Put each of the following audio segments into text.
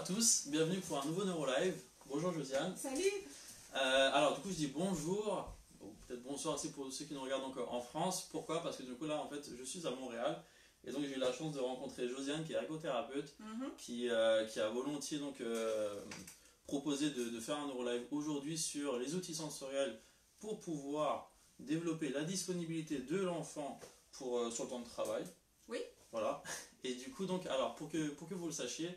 tous, bienvenue pour un nouveau NeuroLive. Bonjour Josiane. Salut. Alors du coup je dis bonjour, peut-être bonsoir aussi pour ceux qui nous regardent encore en France. Pourquoi? Parce que du coup là en fait je suis à Montréal et donc j'ai eu la chance de rencontrer Josiane qui est ergothérapeute, qui a volontiers donc proposé de faire un NeuroLive aujourd'hui sur les outils sensoriels pour pouvoir développer la disponibilité de l'enfant sur le temps de travail. Oui. Voilà. Et du coup donc alors pour que vous le sachiez,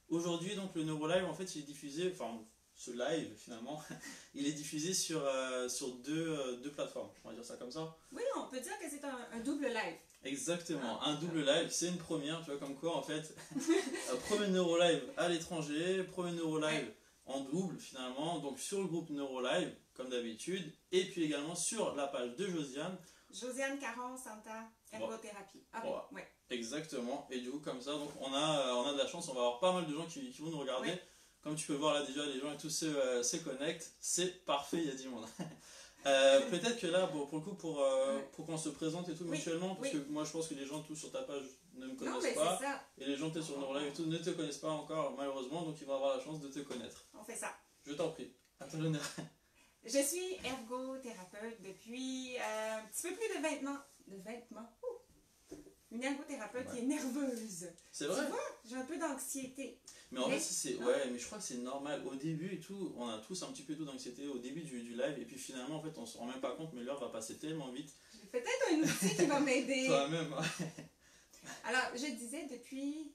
aujourd'hui donc le NeuroLive en fait il est diffusé, enfin ce live finalement, il est diffusé sur deux plateformes, on va dire ça comme ça. Oui, on peut dire que c'est un double live. Exactement, un double live, c'est une première, tu vois comme quoi en fait, premier NeuroLive à l'étranger, premier NeuroLive en double finalement, donc sur le groupe NeuroLive comme d'habitude, et puis également sur la page de Josiane. Josiane Caron Santa Ergothérapie. Ah, voilà. Ouais. Exactement, et du coup comme ça, donc on a de la chance, on va avoir pas mal de gens qui vont nous regarder. Ouais. Comme tu peux voir là déjà, les gens et tous se connectent, c'est parfait, il y a du monde. Peut-être que là, bon, pour le coup, pour qu'on se présente et tout mutuellement, parce que moi je pense que les gens tous sur ta page ne me connaissent pas, ça. et les gens peut-être sur NeuroLive et tout ne te connaissent pas encore malheureusement, donc ils vont avoir la chance de te connaître. On fait ça. Je t'en prie, à ton honneur. Je suis ergothérapeute depuis un petit peu plus de 20 ans. Une ergothérapeute qui est nerveuse. C'est vrai? Tu vois, j'ai un peu d'anxiété. Mais en fait, mais je crois que c'est normal. Au début et tout, on a tous un petit peu d'anxiété au début du live, et puis finalement, en fait, on se rend même pas compte, mais l'heure va passer tellement vite. J'ai peut-être un outil qui va m'aider. Toi-même, Alors, je disais depuis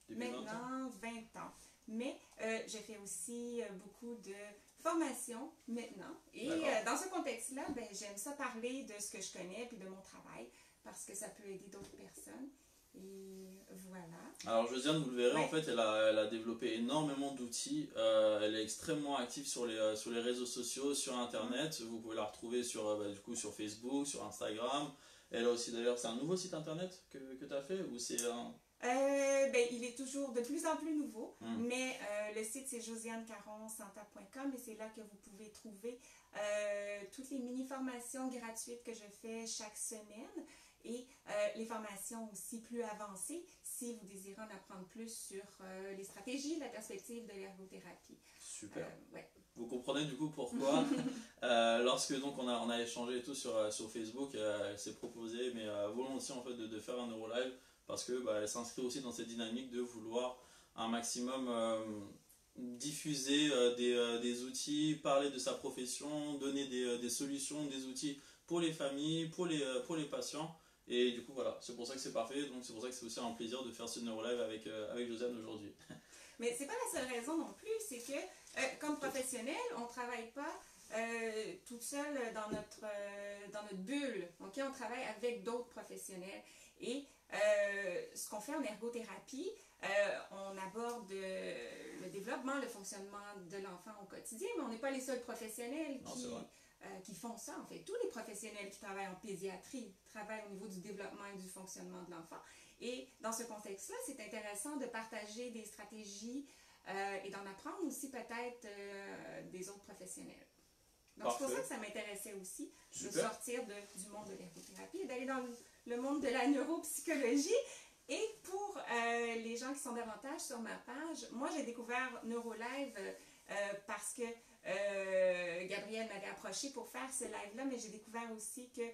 maintenant 20 20 ans. Mais je fais aussi beaucoup de formation maintenant. Et dans ce contexte-là, j'aime ça parler de ce que je connais puis de mon travail parce que ça peut aider d'autres personnes. Et voilà. Alors Josiane, vous le verrez, en fait, elle a développé énormément d'outils. Elle est extrêmement active sur les réseaux sociaux, sur Internet. Vous pouvez la retrouver du coup, sur Facebook, sur Instagram. Elle a aussi d'ailleurs, c'est un nouveau site Internet que tu as fait ou c'est un... il est toujours de plus en plus nouveau, mais le site c'est josianecaronsanta.com et c'est là que vous pouvez trouver toutes les mini-formations gratuites que je fais chaque semaine et les formations aussi plus avancées si vous désirez en apprendre plus sur les stratégies, la perspective de l'ergothérapie. Super. Vous comprenez du coup pourquoi lorsque donc on a échangé et tout sur Facebook, elle s'est proposée mais volontiers en fait de faire un NeuroLive parce que elle s'inscrit aussi dans cette dynamique de vouloir un maximum diffuser des outils, parler de sa profession, donner des solutions, des outils pour les familles, pour les patients. Et du coup voilà, c'est pour ça que c'est parfait, donc c'est pour ça que c'est aussi un plaisir de faire ce NeuroLive avec Josiane aujourd'hui. Mais c'est pas la seule raison non plus, c'est que comme professionnel, on ne travaille pas toute seule dans notre bulle. Okay? On travaille avec d'autres professionnels. Et ce qu'on fait en ergothérapie, on aborde le développement, le fonctionnement de l'enfant au quotidien, mais on n'est pas les seuls professionnels qui font ça. En fait, tous les professionnels qui travaillent en pédiatrie travaillent au niveau du développement et du fonctionnement de l'enfant. Et dans ce contexte-là, c'est intéressant de partager des stratégies et d'en apprendre aussi peut-être des autres professionnels. Donc c'est pour ça que ça m'intéressait aussi de sortir du monde de l'ergothérapie et d'aller dans le monde de la neuropsychologie. Et pour les gens qui sont davantage sur ma page, moi j'ai découvert NeuroLive parce que Gabrielle m'avait approché pour faire ce live-là, mais j'ai découvert aussi que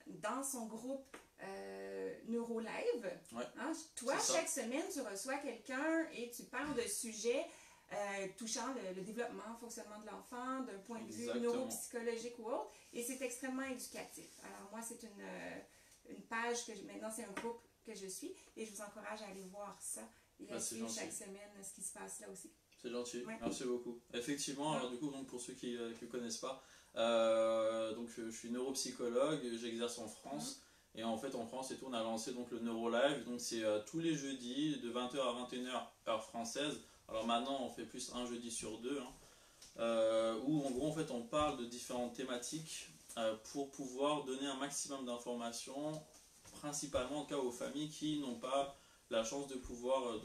dans son groupe NeuroLive, toi, chaque semaine, tu reçois quelqu'un et tu parles de sujets touchant le développement, le fonctionnement de l'enfant, d'un point de vue neuropsychologique ou autre, et c'est extrêmement éducatif. Alors moi, c'est une page maintenant c'est un groupe que je suis, et je vous encourage à aller voir ça et à suivre chaque semaine ce qui se passe là aussi. C'est gentil, merci beaucoup. Effectivement, alors du coup, donc, pour ceux qui ne connaissent pas, donc, je suis neuropsychologue, j'exerce en France. Et en fait, en France, et tout, on a lancé donc, le NeuroLive. Donc, c'est tous les jeudis de 20 h à 21 h, heure française. Alors maintenant, on fait plus un jeudi sur deux. Où en gros, en fait, on parle de différentes thématiques pour pouvoir donner un maximum d'informations, principalement en cas aux familles qui n'ont pas la chance de pouvoir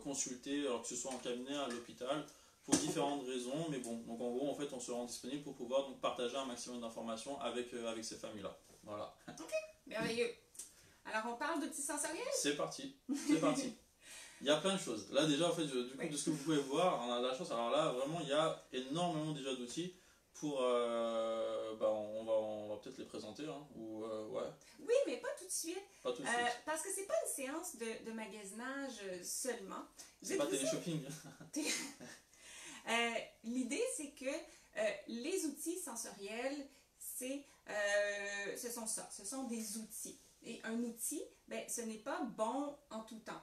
consulter, alors que ce soit en cabinet, à l'hôpital, pour différentes raisons. Mais bon, donc en gros, en fait, on se rend disponible pour pouvoir donc, partager un maximum d'informations avec ces familles-là. Voilà. Ok, merveilleux. Alors, on parle d'outils sensoriels? C'est parti, c'est parti. Il y a plein de choses. Là déjà, en fait, du coup, de ce que vous pouvez voir, on a de la chance. Alors là, vraiment, il y a énormément déjà d'outils pour... on va peut-être les présenter, hein, ou ouais. Oui, mais pas tout de suite. Pas tout de suite. Parce que c'est pas une séance de magasinage seulement. C'est pas télé-shopping. L'idée, c'est que les outils sensoriels, ce sont ça. Ce sont des outils. Et un outil, ben, ce n'est pas bon en tout temps.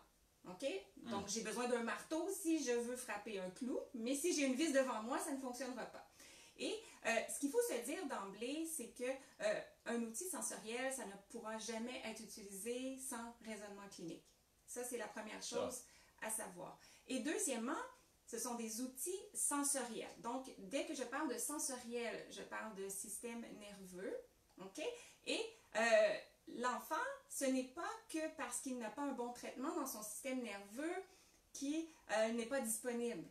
OK? Donc, j'ai besoin d'un marteau si je veux frapper un clou, mais si j'ai une vis devant moi, ça ne fonctionnera pas. Et ce qu'il faut se dire d'emblée, c'est que un outil sensoriel, ça ne pourra jamais être utilisé sans raisonnement clinique. Ça, c'est la première chose à savoir. Et deuxièmement, ce sont des outils sensoriels. Donc, dès que je parle de sensoriel, je parle de système nerveux. OK? Et l'enfant, ce n'est pas que parce qu'il n'a pas un bon traitement dans son système nerveux qui n'est pas disponible.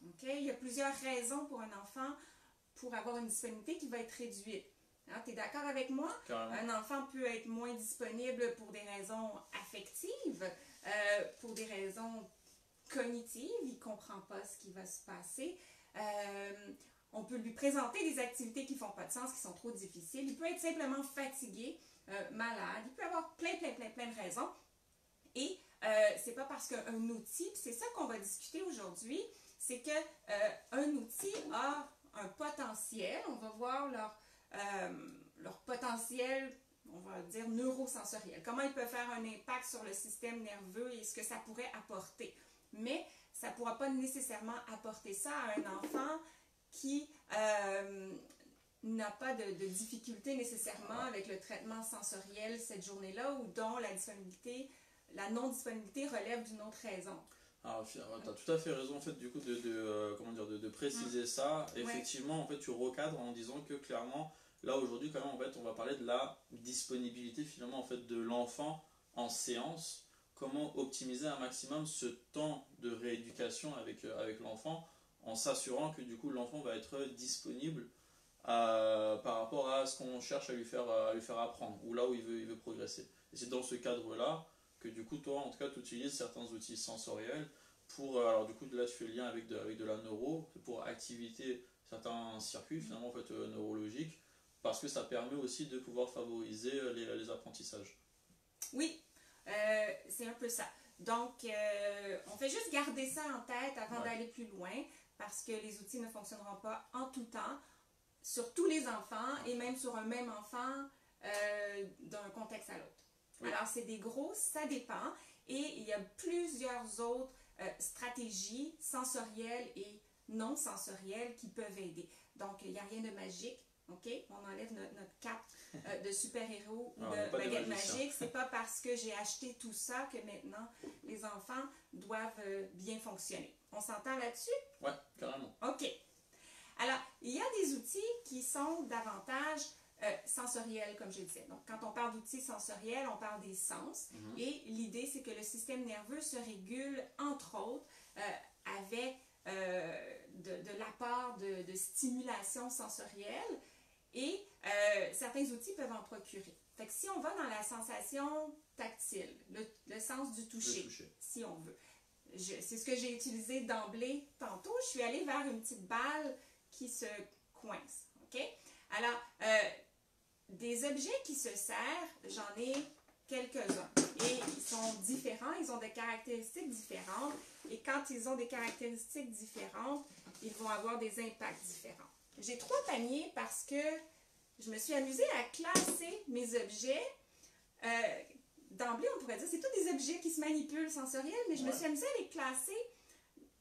OK? Il y a plusieurs raisons pour un enfant pour avoir une disponibilité qui va être réduite. Hein, tu es d'accord avec moi? Carrément. Un enfant peut être moins disponible pour des raisons affectives, pour des raisons cognitives, il ne comprend pas ce qui va se passer. On peut lui présenter des activités qui ne font pas de sens, qui sont trop difficiles. Il peut être simplement fatigué, malade. Il peut avoir plein de raisons. Et c'est pas parce qu'un outil, c'est ça qu'on va discuter aujourd'hui, c'est qu'un outil a un potentiel, on va voir leur potentiel, on va dire neurosensoriel, comment il peut faire un impact sur le système nerveux et ce que ça pourrait apporter. Mais ça ne pourra pas nécessairement apporter ça à un enfant qui n'a pas de difficulté nécessairement avec le traitement sensoriel cette journée-là ou dont la non-disponibilité relève d'une autre raison. Alors, tu as tout à fait raison en fait du coup de préciser ça. Effectivement, en fait, tu recadres en disant que clairement, là aujourd'hui quand même en fait, on va parler de la disponibilité finalement en fait de l'enfant en séance. Comment optimiser un maximum ce temps de rééducation avec l'enfant en s'assurant que du coup l'enfant va être disponible par rapport à ce qu'on cherche à lui faire apprendre ou là où il veut progresser. Et c'est dans ce cadre-là que du coup toi en tout cas tu utilises certains outils sensoriels pour, alors du coup là tu fais le lien avec de la neuro, pour activer certains circuits finalement en fait neurologiques, parce que ça permet aussi de pouvoir favoriser les apprentissages. Oui, c'est un peu ça. Donc, on fait juste garder ça en tête avant d'aller plus loin, parce que les outils ne fonctionneront pas en tout temps, sur tous les enfants, et même sur un même enfant d'un contexte à l'autre. Oui. Alors, c'est des gros, ça dépend, et il y a plusieurs autres stratégies sensorielles et non sensorielles qui peuvent aider. Donc, il n'y a rien de magique. OK? On enlève notre cape de super-héros ou de baguette magique. C'est pas parce que j'ai acheté tout ça que maintenant les enfants doivent bien fonctionner. On s'entend là-dessus? Oui, carrément. OK. Alors, il y a des outils qui sont davantage sensoriels, comme je disais. Donc, quand on parle d'outils sensoriels, on parle des sens. Et l'idée, c'est que le système nerveux se régule, entre autres, avec de l'apport de stimulation sensorielle. Et certains outils peuvent en procurer. Fait que si on va dans la sensation tactile, le sens du toucher, si on veut. C'est ce que j'ai utilisé d'emblée tantôt. Je suis allée vers une petite balle qui se coince. OK? Alors, des objets qui se serrent, j'en ai quelques-uns. Et ils sont différents, ils ont des caractéristiques différentes. Et quand ils ont des caractéristiques différentes, ils vont avoir des impacts différents. J'ai 3 paniers parce que je me suis amusée à classer mes objets. D'emblée, on pourrait dire c'est tous des objets qui se manipulent sensoriels, mais je me suis amusée à les classer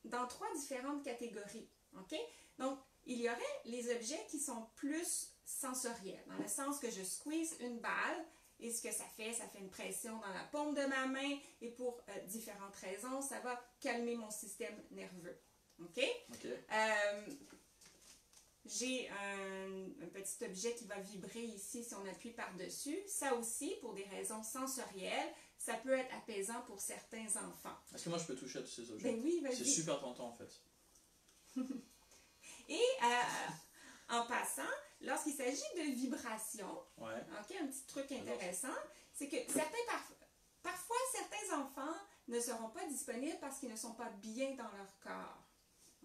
dans 3 différentes catégories. Okay? Donc, il y aurait les objets qui sont plus sensoriels, dans le sens que je squeeze une balle et ce que ça fait une pression dans la paume de ma main et pour différentes raisons, ça va calmer mon système nerveux. OK? J'ai un petit objet qui va vibrer ici si on appuie par-dessus. Ça aussi, pour des raisons sensorielles, ça peut être apaisant pour certains enfants. Est-ce que moi je peux toucher à tous ces objets? Ben oui, vas-y. C'est super tentant en fait. Et en passant, lorsqu'il s'agit de vibration, un petit truc intéressant, c'est que parfois certains enfants ne seront pas disponibles parce qu'ils ne sont pas bien dans leur corps.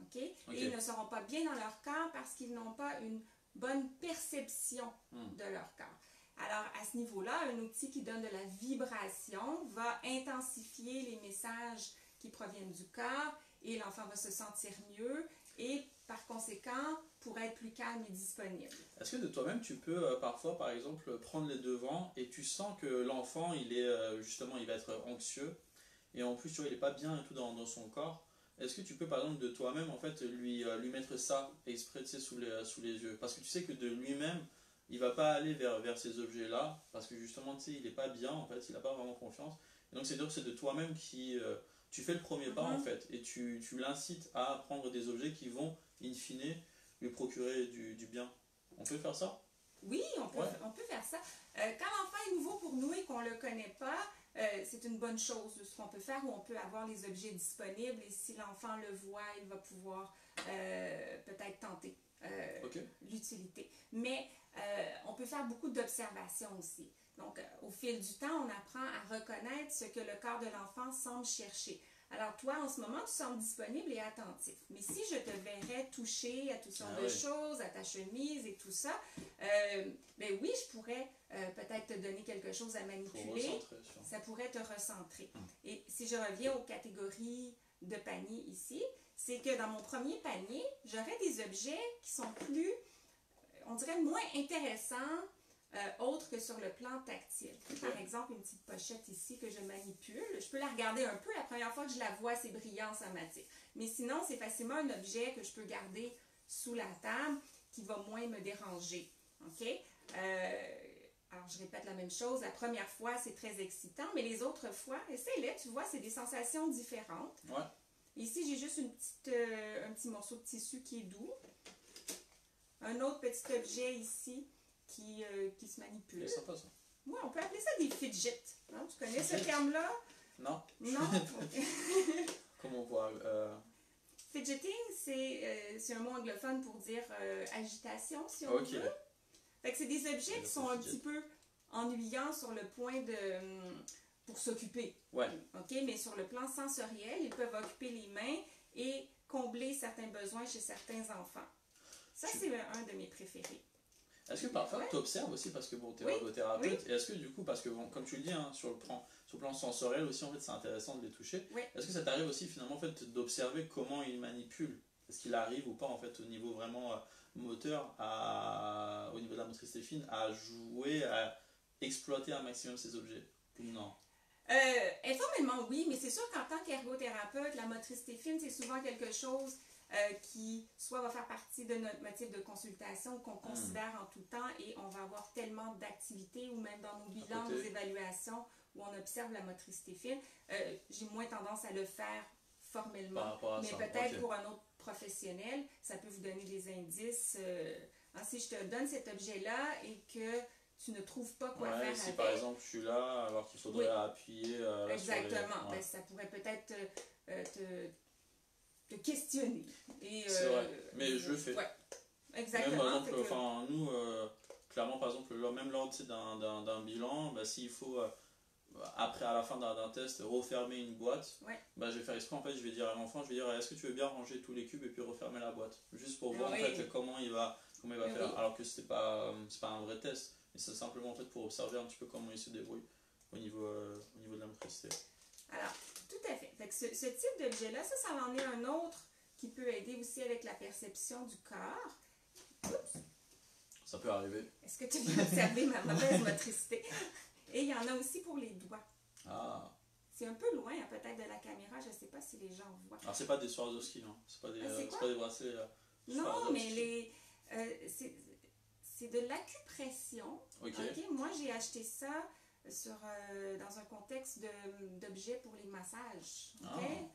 OK? Et ils ne seront pas bien dans leur corps parce qu'ils n'ont pas une bonne perception de leur corps. Alors, à ce niveau-là, un outil qui donne de la vibration va intensifier les messages qui proviennent du corps et l'enfant va se sentir mieux et, par conséquent, pourra être plus calme et disponible. Est-ce que de toi-même, tu peux parfois, par exemple, prendre les devants et tu sens que l'enfant, il est justement, il va être anxieux et en plus, tu vois, il n'est pas bien et tout dans son corps. Est-ce que tu peux, par exemple, de toi-même, en fait, lui mettre ça exprès, tu sais, sous les yeux? Parce que tu sais que de lui-même, il va pas aller vers ces objets-là, parce que justement, tu sais, il n'est pas bien, en fait, il n'a pas vraiment confiance. Et donc, c'est de toi-même qui... tu fais le premier pas, en fait, et tu l'incites à prendre des objets qui vont, in fine, lui procurer du bien. On peut faire ça? Oui, on peut faire ça. Quand l'enfant est nouveau pour nous et qu'on ne le connaît pas, c'est une bonne chose de ce qu'on peut faire, où on peut avoir les objets disponibles et si l'enfant le voit, il va pouvoir peut-être tenter l'utilité. Mais on peut faire beaucoup d'observations aussi. Donc, au fil du temps, on apprend à reconnaître ce que le corps de l'enfant semble chercher. Alors, toi, en ce moment, tu sembles disponible et attentif. Mais si je te verrais toucher à toutes sortes de choses, à ta chemise et tout ça, ben oui, je pourrais peut-être te donner quelque chose à manipuler. Ça pourrait te recentrer. Et si je reviens aux catégories de panier ici, c'est que dans mon premier panier, j'aurais des objets qui sont plus, on dirait, moins intéressants, autre que sur le plan tactile. Par exemple, une petite pochette ici que je manipule. Je peux la regarder un peu. La première fois que je la vois, c'est brillant, ça m'attire. Mais sinon, c'est facilement un objet que je peux garder sous la table qui va moins me déranger. OK? Alors, je répète la même chose. La première fois, c'est très excitant, mais les autres fois, essaye-les, tu vois, c'est des sensations différentes. Ouais. Ici, j'ai juste un petit morceau de tissu qui est doux. Un autre petit objet ici qui se manipule. C'est sympa, ça. Oui, on peut appeler ça des fidgets. Hein? Tu connais ce terme-là? Non. Non? Comment on voit Fidgeting, c'est un mot anglophone pour dire agitation, si on veut. Fait que c'est des objets qui sont un petit peu ennuyants sur le point de... pour s'occuper. Ouais. OK? Mais sur le plan sensoriel, ils peuvent occuper les mains et combler certains besoins chez certains enfants. Ça, c'est un de mes préférés. Est-ce que parfois tu observes aussi, parce que bon, tu es ergothérapeute, et est-ce que du coup, parce que bon, comme tu le dis, hein, sur le plan sensoriel aussi, en fait, c'est intéressant de les toucher. Est-ce que ça t'arrive aussi finalement en fait, d'observer comment ils manipulent? Est-ce qu'il arrive ou pas en fait au niveau vraiment moteur, au niveau de la motricité fine, à jouer, à exploiter un maximum ces objets? Ou non? Informellement, oui, mais c'est sûr qu'en tant qu'ergothérapeute, la motricité fine, c'est souvent quelque chose qui soit va faire partie de notre motif de consultation qu'on considère en tout temps et on va avoir tellement d'activités ou même dans nos bilans, nos évaluations où on observe la motricité fine. J'ai moins tendance à le faire formellement, mais peut-être pour un autre professionnel, ça peut vous donner des indices. Si je te donne cet objet-là et que tu ne trouves pas quoi faire si avec. par exemple je suis là alors qu'il faudrait appuyer exactement, sur les... ça pourrait peut-être te questionner. C'est vrai, mais je le fais. Ouais. Exactement. Même, par exemple, nous, clairement, par exemple, même lors d'un bilan, s'il faut, après, à la fin d'un test, refermer une boîte, je vais faire exprès, en fait, je vais dire à l'enfant, est-ce que tu veux bien ranger tous les cubes et puis refermer la boîte? Juste pour voir, en fait, comment il va faire, alors que c'est pas un vrai test, mais c'est simplement, en fait, pour observer un petit peu comment il se débrouille au niveau de la motricité. Alors, tout à fait. Fait que ce type d'objet-là, ça en est un autre qui peut aider aussi avec la perception du corps. Oups. Ça peut arriver. Est-ce que tu viens observer ma mauvaise motricité? Et il y en a aussi pour les doigts. Ah. C'est un peu loin, peut-être, de la caméra. Je ne sais pas si les gens voient. Alors, c'est pas des Swarovski, non? C'est pas des bracelets. Non, mais c'est de l'acupression. Ok. Moi, j'ai acheté ça dans un contexte d'objets pour les massages. Okay?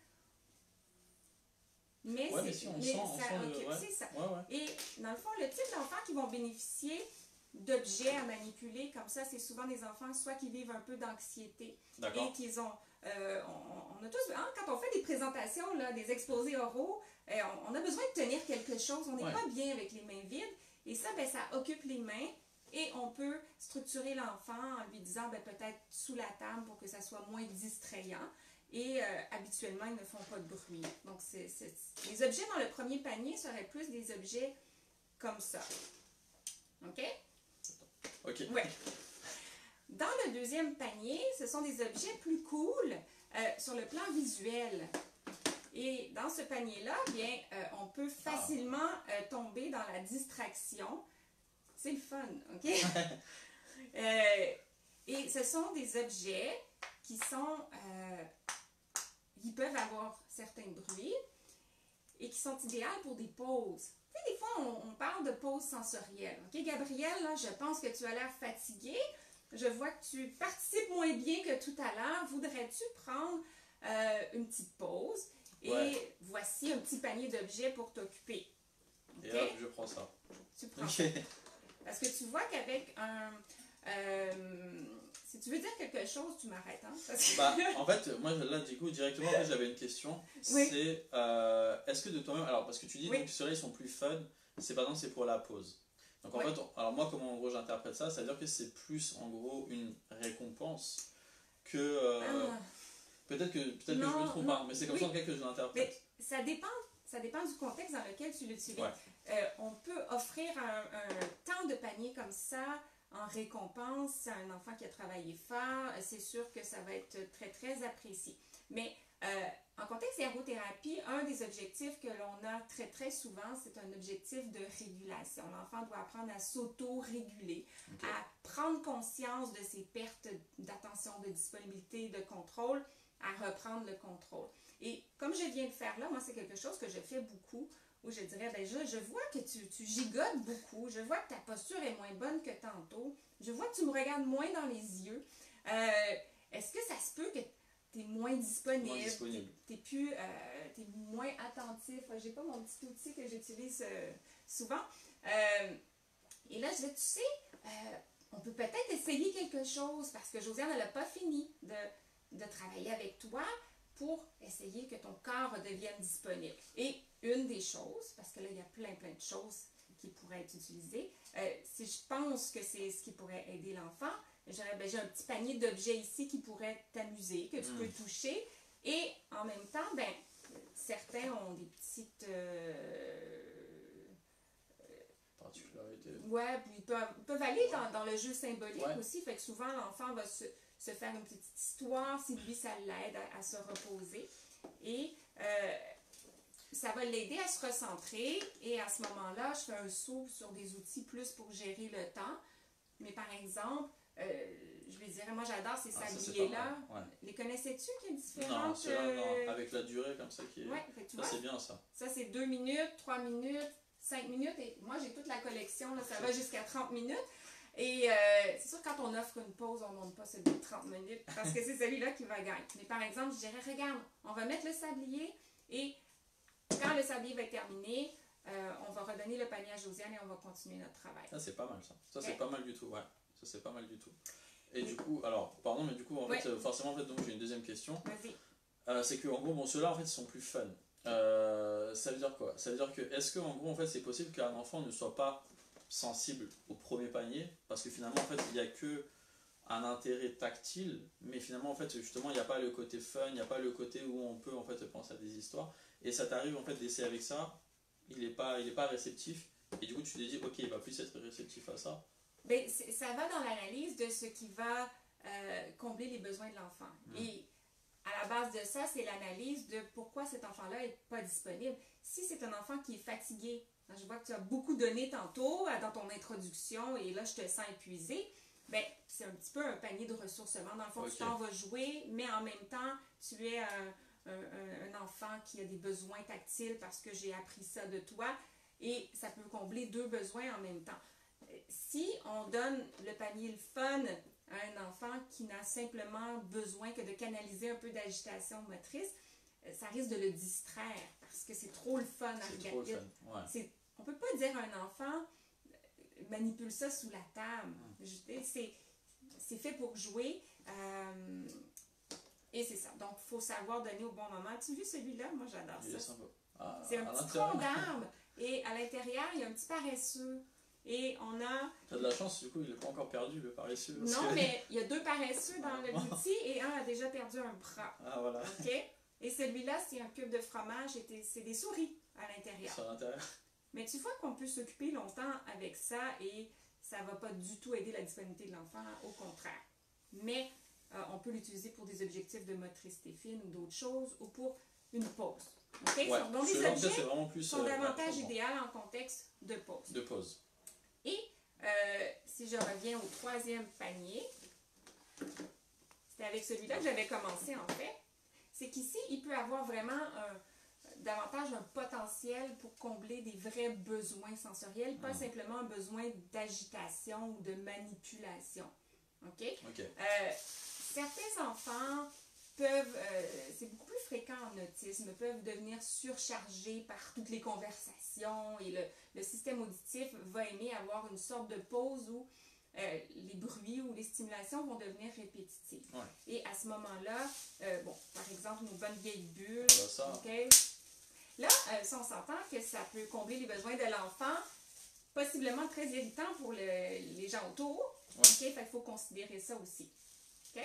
Mais c'est ça. Et dans le fond, le type d'enfants qui vont bénéficier d'objets à manipuler comme ça, c'est souvent des enfants soit qui vivent un peu d'anxiété et qu'ils ont... on a tous... quand on fait des présentations, là, des exposés oraux, on a besoin de tenir quelque chose. On n'est pas bien avec les mains vides. Et ça, ça occupe les mains. Et on peut structurer l'enfant en lui disant peut-être sous la table pour que ça soit moins distrayant. et habituellement, ils ne font pas de bruit. Donc, les objets dans le premier panier seraient plus des objets comme ça. OK? OK. Ouais. Dans le deuxième panier, ce sont des objets plus cool sur le plan visuel. Et dans ce panier-là, bien, on peut facilement tomber dans la distraction. C'est le fun, OK? Et ce sont des objets qui sont... qui peuvent avoir certains bruits et qui sont idéaux pour des pauses. Tu sais, des fois, on parle de pauses sensorielles. OK, Gabrielle, là, je pense que tu as l'air fatiguée. Je vois que tu participes moins bien que tout à l'heure. Voudrais-tu prendre une petite pause? Et voici un petit panier d'objets pour t'occuper. Okay? Et hop, je prends ça. Tu prends ça. Parce que tu vois qu'avec un... si tu veux dire quelque chose, tu m'arrêtes. Hein? En fait, moi, là, du coup, directement, j'avais une question. Oui. C'est, est-ce que de toi-même... Alors, parce que tu dis que ceux-là, ils sont plus fun. C'est par exemple, c'est pour la pause. Donc, en fait, alors moi, comment, en gros, j'interprète ça? Ça veut dire que c'est plus, en gros, une récompense que... Peut-être que je me trompe pas, mais c'est comme ça que je l'interprète. Ça dépend du contexte dans lequel tu l'utilises. On peut offrir un temps de panier comme ça en récompense à un enfant qui a travaillé fort. C'est sûr que ça va être très, très apprécié. Mais en contexte d'ergothérapie, un des objectifs que l'on a très, très souvent, c'est un objectif de régulation. L'enfant doit apprendre à s'auto-réguler, à prendre conscience de ses pertes d'attention, de disponibilité, de contrôle, à reprendre le contrôle. Et comme je viens de faire là, moi, c'est quelque chose que je fais beaucoup, où je dirais, ben je vois que tu gigotes beaucoup, je vois que ta posture est moins bonne que tantôt, je vois que tu me regardes moins dans les yeux. Est-ce que ça se peut que tu es moins disponible? T'es moins attentif. J'ai pas mon petit outil que j'utilise souvent. Et là, je dis, tu sais, on peut peut-être essayer quelque chose, parce que Josiane, elle n'a pas fini de travailler avec toi pour essayer que ton corps redevienne disponible. Et une des choses, parce que là, il y a plein de choses qui pourraient être utilisées, si je pense que c'est ce qui pourrait aider l'enfant, j'ai un petit panier d'objets ici qui pourrait t'amuser, que tu peux toucher, et en même temps, ben, certains ont des petites... particularités. Ouais, puis ils peuvent aller dans le jeu symbolique aussi, fait que souvent l'enfant va se faire une petite histoire si lui ça l'aide à se reposer et ça va l'aider à se recentrer et à ce moment-là je fais un saut sur des outils plus pour gérer le temps, mais par exemple je lui dirais, moi j'adore ces sabliers là, les connaissais-tu qu'il y a différentes non, avec la durée comme ça qui est ça c'est bien ça c'est 2 minutes, 3 minutes, 5 minutes et moi j'ai toute la collection là, ça va jusqu'à 30 minutes. Et c'est sûr, quand on offre une pause, on ne monte pas celui de 30 minutes parce que c'est celui-là qui va gagner. Mais par exemple, je dirais, regarde, on va mettre le sablier et quand le sablier va être terminé, on va redonner le panier à Josiane et on va continuer notre travail. Ça, c'est pas mal ça. Ça, c'est pas mal du tout, Ça, c'est pas mal du tout. Et du coup, alors, pardon, mais du coup, en fait, forcément, en fait, donc j'ai une deuxième question. Vas-y. C'est que, en gros, bon, ceux-là, en fait, ils sont plus fun. Ça veut dire quoi? Ça veut dire que, est-ce que, en gros, en fait, c'est possible qu'un enfant ne soit pas sensible au premier panier parce que finalement en fait il n'y a que un intérêt tactile mais finalement en fait justement il n'y a pas le côté fun, il n'y a pas le côté où on peut en fait penser à des histoires et ça t'arrive en fait d'essayer avec ça, il est pas réceptif et du coup tu te dis ok il va plus être réceptif à ça. Ben, ça va dans l'analyse de ce qui va combler les besoins de l'enfant et à la base de ça c'est l'analyse de pourquoi cet enfant-là n'est pas disponible. Si c'est un enfant qui est fatigué, je vois que tu as beaucoup donné tantôt dans ton introduction et là je te sens épuisé. Ben, c'est un petit peu un panier de ressourcement. Dans le fond, tu t'en vas jouer, mais en même temps, tu es un enfant qui a des besoins tactiles parce que j'ai appris ça de toi et ça peut combler 2 besoins en même temps. Si on donne le panier le fun à un enfant qui n'a simplement besoin que de canaliser un peu d'agitation motrice, ça risque de le distraire parce que c'est trop le fun à regarder. On ne peut pas dire à un enfant manipule ça sous la table. C'est fait pour jouer. Et c'est ça. Donc, il faut savoir donner au bon moment. Tu as vu celui-là? Moi, j'adore ça. C'est un petit tronc d'arbre. Et à l'intérieur, il y a un petit paresseux. Et on a... T'as de la chance, du coup, il n'est pas encore perdu, le paresseux. Non, mais il y a 2 paresseux dans le outil et un a déjà perdu un bras. Ah, voilà. OK? Et celui-là, c'est un cube de fromage et c'est des souris à l'intérieur. Sur l'intérieur. Mais tu vois qu'on peut s'occuper longtemps avec ça et ça ne va pas du tout aider la disponibilité de l'enfant, au contraire. Mais on peut l'utiliser pour des objectifs de motricité fine ou d'autres choses ou pour une pause. Okay? Ouais, Donc, les objets c'est vraiment plus, sont davantage idéaux en contexte de pause. De pause. Et si je reviens au 3e panier, c'était avec celui-là que j'avais commencé en fait, c'est qu'ici, il peut avoir vraiment davantage un potentiel pour combler des vrais besoins sensoriels, pas simplement un besoin d'agitation ou de manipulation. OK? Certains enfants peuvent, c'est beaucoup plus fréquent en autisme, peuvent devenir surchargés par toutes les conversations et le système auditif va aimer avoir une sorte de pause où les bruits ou les stimulations vont devenir répétitives. Ouais. Et à ce moment-là, par exemple, nos bonnes vieilles bulles, okay. Là, si on s'entend que ça peut combler les besoins de l'enfant, possiblement très irritant pour les gens autour, fait qu'il faut considérer ça aussi. OK?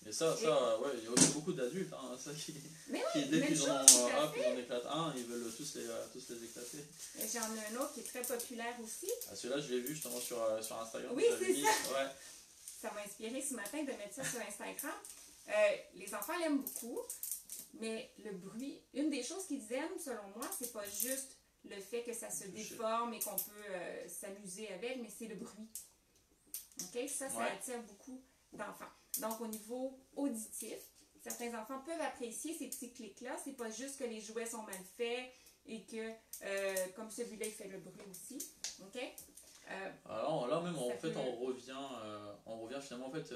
Mais ça, ouais, il y a aussi beaucoup d'adultes, hein, ça dès qu'ils en éclatent un, ils veulent tous les éclater. J'en ai un autre qui est très populaire aussi. Ah, celui-là, je l'ai vu justement sur Instagram. Oui, c'est ça. Ouais. Ça m'a inspiré ce matin de mettre ça sur Instagram. Les enfants l'aiment beaucoup, mais le bruit, une des choses qu'ils aiment, selon moi, c'est pas juste le fait que ça se déforme et qu'on peut s'amuser avec, mais c'est le bruit. OK? Ça attire beaucoup d'enfants. Donc, au niveau auditif, certains enfants peuvent apprécier ces petits clics-là. C'est pas juste que les jouets sont mal faits et que, comme celui-là, il fait le bruit aussi. OK? Alors là même, on revient finalement en fait,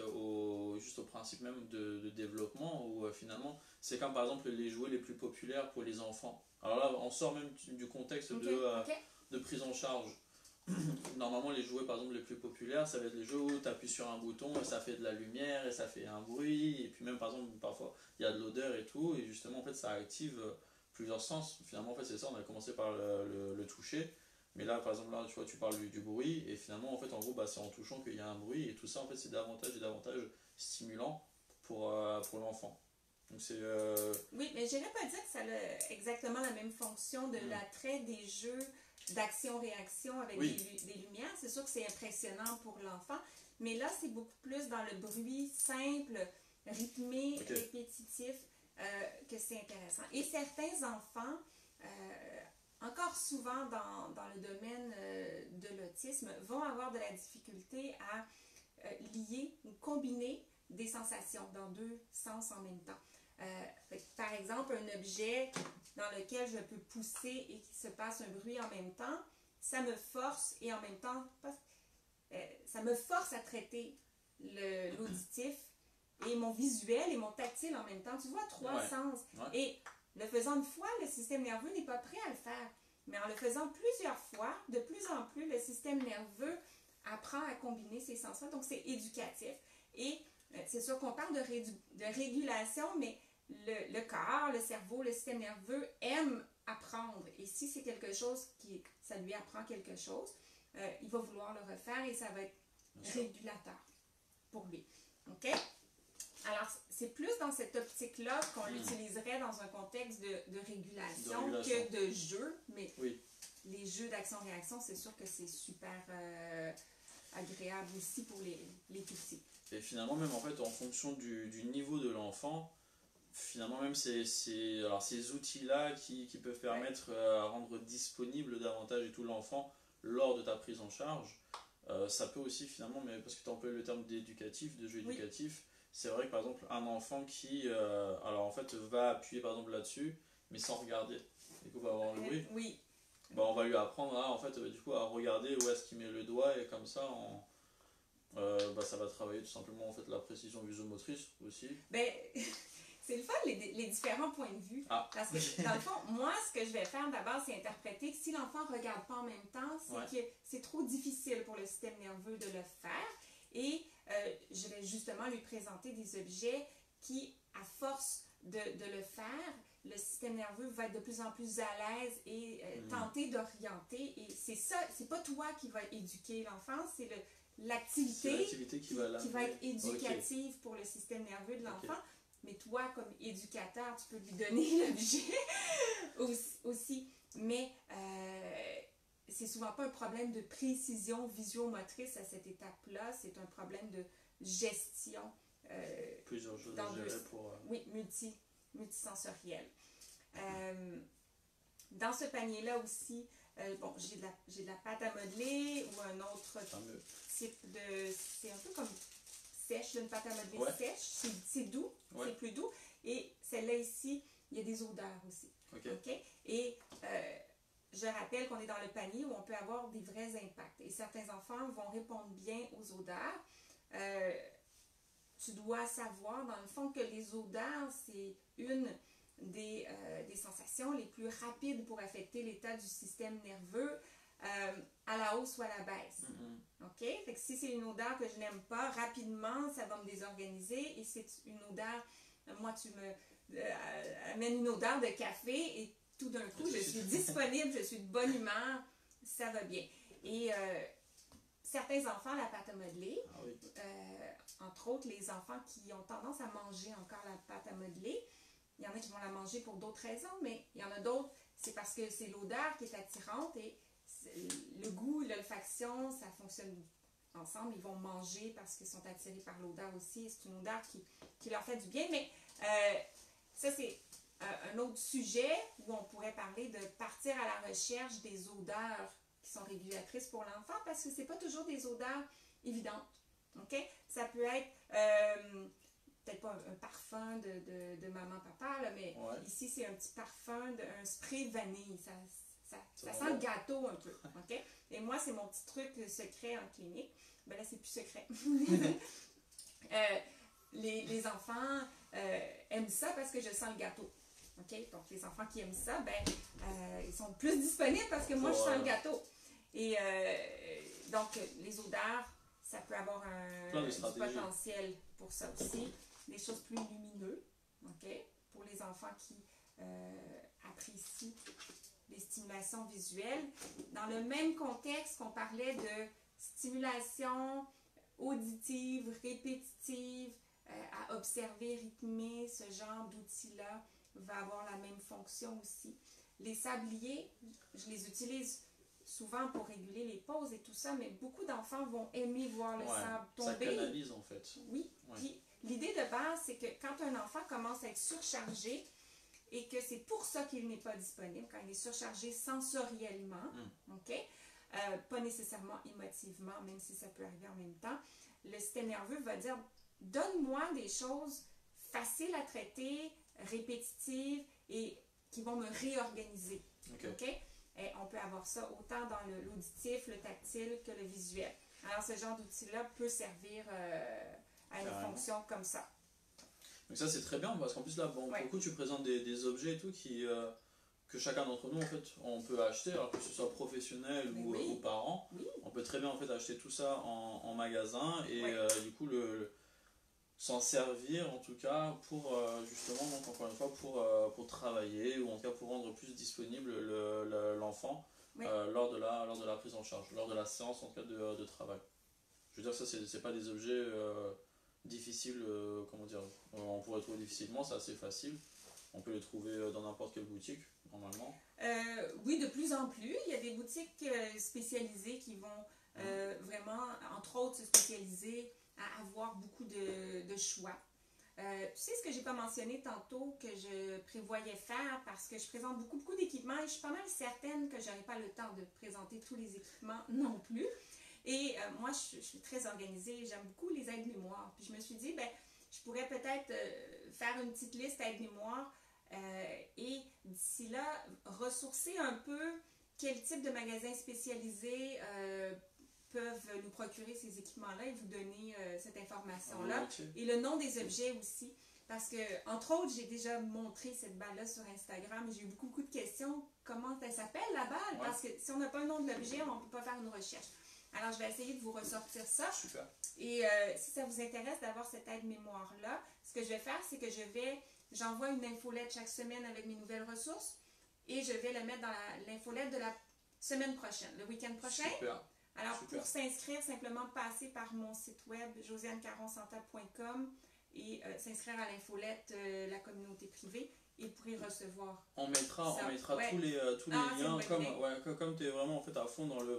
juste au principe même de développement où finalement, c'est comme par exemple les jouets les plus populaires pour les enfants. Alors là, on sort même du contexte de prise en charge. Normalement, les jouets par exemple les plus populaires, ça va être les jeux où tu appuies sur un bouton et ça fait de la lumière et ça fait un bruit, et puis même par exemple parfois il y a de l'odeur et tout, et justement en fait ça active plusieurs sens. Finalement en fait c'est ça, on a commencé par le toucher, mais là par exemple là tu vois, tu parles du bruit, et finalement en fait en gros c'est en touchant qu'il y a un bruit, et tout ça en fait c'est davantage et davantage stimulant pour l'enfant. Donc c'est Oui, mais je n'irais pas dire que ça a exactement la même fonction de l'attrait des jeux d'action-réaction avec des lumières. C'est sûr que c'est impressionnant pour l'enfant, mais là, c'est beaucoup plus dans le bruit simple, rythmé, répétitif, que c'est intéressant. Et certains enfants, encore souvent dans le domaine de l'autisme, vont avoir de la difficulté à lier ou combiner des sensations dans 2 sens en même temps. Par exemple, un objet dans lequel je peux pousser et qu'il se passe un bruit en même temps, ça me force et en même temps, ça me force à traiter l'auditif et mon visuel et mon tactile en même temps. Tu vois, 3 sens. Et le faisant une fois, le système nerveux n'est pas prêt à le faire. Mais en le faisant plusieurs fois, de plus en plus, le système nerveux apprend à combiner ces sens-là. Donc, c'est éducatif. Et c'est sûr qu'on parle de régulation, mais le corps, le cerveau, le système nerveux aime apprendre. Et si c'est quelque chose ça lui apprend quelque chose, il va vouloir le refaire et ça va être régulateur pour lui. OK? Alors, c'est plus dans cette optique-là qu'on l'utiliserait dans un contexte de régulation que de jeu. Mais les jeux d'action-réaction, c'est sûr que c'est super agréable aussi pour les tout petits. Et finalement, même en fait, en fonction du niveau de l'enfant, finalement même alors ces outils-là qui peuvent permettre à rendre disponible davantage et tout l'enfant lors de ta prise en charge, ça peut aussi finalement, mais parce que tu as employé le terme d'éducatif, de jeu éducatif, c'est vrai que par exemple un enfant qui alors en fait va appuyer par exemple là-dessus, mais sans regarder, du coup va avoir le bruit, on va lui apprendre en fait, du coup, à regarder où est-ce qu'il met le doigt, et comme ça ça va travailler tout simplement en fait la précision visuomotrice aussi. C'est le fun, les différents points de vue. Parce que, dans le fond, moi, ce que je vais faire d'abord, c'est interpréter que si l'enfant ne regarde pas en même temps, c'est que c'est trop difficile pour le système nerveux de le faire. Et je vais justement lui présenter des objets qui, à force de le faire, le système nerveux va être de plus en plus à l'aise et tenter d'orienter. Et c'est ça, c'est pas toi qui vas éduquer l'enfant, c'est l'activité qui va être éducative pour le système nerveux de l'enfant. Mais toi, comme éducateur, tu peux lui donner l'objet aussi. Mais c'est souvent pas un problème de précision visuomotrice à cette étape-là, c'est un problème de gestion. Plusieurs choses à gérer pour... Oui, multisensoriel. Dans ce panier-là aussi, bon, j'ai de la pâte à modeler ou un autre type de... C'est un peu comme sèche, une pâte à modeler sèche. C'est doux, c'est plus doux. Et celle-là ici, il y a des odeurs aussi. Okay? Et je rappelle qu'on est dans le panier où on peut avoir des vrais impacts. Et certains enfants vont répondre bien aux odeurs. Tu dois savoir, dans le fond, que les odeurs, c'est une des sensations les plus rapides pour affecter l'état du système nerveux à la hausse ou à la baisse. OK? Fait que si c'est une odeur que je n'aime pas, rapidement, ça va me désorganiser. Et c'est une odeur, moi, tu me amènes une odeur de café et tout d'un coup, je suis disponible, je suis de bonne humeur, ça va bien. Et certains enfants, la pâte à modeler, entre autres les enfants qui ont tendance à manger encore la pâte à modeler, il y en a qui vont la manger pour d'autres raisons, mais il y en a d'autres, c'est parce que c'est l'odeur qui est attirante et le goût, l'olfaction, ça fonctionne ensemble. Ils vont manger parce qu'ils sont attirés par l'odeur aussi. C'est une odeur qui leur fait du bien, mais ça c'est un autre sujet où on pourrait parler de partir à la recherche des odeurs qui sont régulatrices pour l'enfant parce que c'est pas toujours des odeurs évidentes. Okay? Ça peut être peut-être pas un parfum de maman, papa, là, mais ici c'est un petit parfum, un spray de vanille. Ça sent le gâteau un peu. Okay? Et moi, c'est mon petit truc secret en clinique. Ben là, c'est plus secret. Les enfants aiment ça parce que je sens le gâteau. Okay? Donc, les enfants qui aiment ça, ils sont plus disponibles parce que moi, je sens le gâteau. Et donc, les odeurs, ça peut avoir du potentiel pour ça aussi. Des choses plus lumineuses, pour les enfants qui apprécient les stimulations visuelles. Dans le même contexte qu'on parlait de stimulation auditive, répétitive, à observer, rythmer, ce genre d'outil-là va avoir la même fonction aussi. Les sabliers, je les utilise souvent pour réguler les pauses et tout ça, mais beaucoup d'enfants vont aimer voir le sable tomber. Ça canalise en fait. Oui, puis l'idée de base, c'est que quand un enfant commence à être surchargé et que c'est pour ça qu'il n'est pas disponible, quand il est surchargé sensoriellement, pas nécessairement émotivement, même si ça peut arriver en même temps, le système nerveux va dire « Donne-moi des choses faciles à traiter, répétitives et qui vont me réorganiser. » Et on peut avoir ça autant dans l'auditif, le tactile que le visuel. Alors, ce genre d'outil-là peut servir à une fonction comme ça. Donc ça, c'est très bien parce qu'en plus, là, pour le coup, tu présentes des objets et tout que chacun d'entre nous, en fait, on peut acheter, alors que ce soit professionnel ou parent. On peut très bien, en fait, acheter tout ça en magasin et du coup, s'en servir, en tout cas, pour, justement, donc, encore une fois, pour travailler ou en tout cas pour rendre plus disponible l'enfant lors de la prise en charge, lors de la séance, en tout cas, de travail. Je veux dire, ça, c'est pas des objets difficiles, comment dire, on pourrait trouver difficilement, c'est assez facile. On peut les trouver dans n'importe quelle boutique, normalement. Oui, de plus en plus. Il y a des boutiques spécialisées qui vont vraiment, entre autres, se spécialiser à avoir beaucoup de choix. Tu sais ce que j'ai pas mentionné tantôt que je prévoyais faire parce que je présente beaucoup d'équipements et je suis pas mal certaine que j'aurai pas le temps de présenter tous les équipements non plus. Et moi, je suis très organisée, j'aime beaucoup les aides-mémoires. Puis je me suis dit, je pourrais peut-être faire une petite liste aide-mémoire et d'ici là, ressourcer un peu quel type de magasins spécialisés peuvent nous procurer ces équipements-là et vous donner cette information-là. Et le nom des objets aussi. Parce que, entre autres, j'ai déjà montré cette balle-là sur Instagram et j'ai eu beaucoup de questions. Comment elle s'appelle, la balle? Parce que si on n'a pas le nom de l'objet, on ne peut pas faire une recherche. Alors, je vais essayer de vous ressortir ça. Super. Et si ça vous intéresse d'avoir cette aide-mémoire-là, ce que je vais faire, c'est que j'envoie une infolette chaque semaine avec mes nouvelles ressources et je vais le mettre dans l'infolette de la semaine prochaine, le week-end prochain. Super. Alors, Super. pour s'inscrire, simplement passer par mon site web josianecaronsanta.com et s'inscrire à l'infolette La communauté privée et vous pourrez recevoir. On mettra ouais. tous les liens, comme tu es vraiment en fait à fond dans le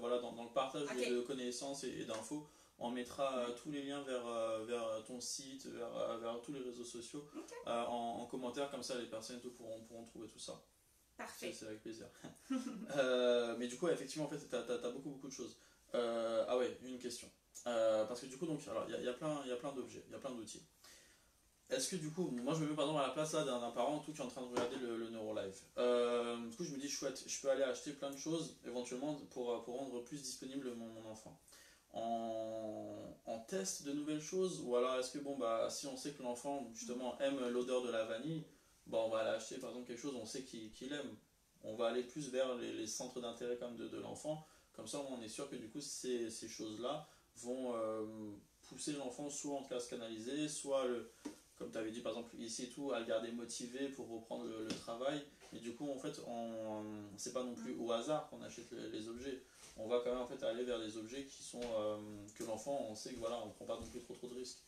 partage de connaissances et d'infos, on mettra tous les liens vers ton site, vers tous les réseaux sociaux en commentaire, comme ça les personnes pourront trouver tout ça. Parfait. C'est avec plaisir. Mais du coup, effectivement, en fait, tu as beaucoup de choses. Ah ouais, une question. Parce que du coup, donc, alors, il y a plein d'objets, il y a plein d'outils. Est-ce que du coup, moi je me mets par exemple à la place d'un parent tout qui est en train de regarder le NeuroLive. Du coup, je me dis chouette, je peux aller acheter plein de choses éventuellement pour rendre plus disponible mon enfant. En test de nouvelles choses, ou alors est-ce que si on sait que l'enfant justement aime l'odeur de la vanille, on va aller acheter par exemple quelque chose on sait qu'il aime. On va aller plus vers les centres d'intérêt comme de l'enfant. Comme ça, on est sûr que du coup, ces choses-là vont pousser l'enfant soit en classe canalisée, soit comme tu avais dit par exemple ici et tout, à le garder motivé pour reprendre le travail. Et du coup, en fait, c'est pas non plus au hasard qu'on achète les objets. On va quand même en fait aller vers des objets qui sont que l'enfant, on sait que voilà, on prend pas non plus trop de risques.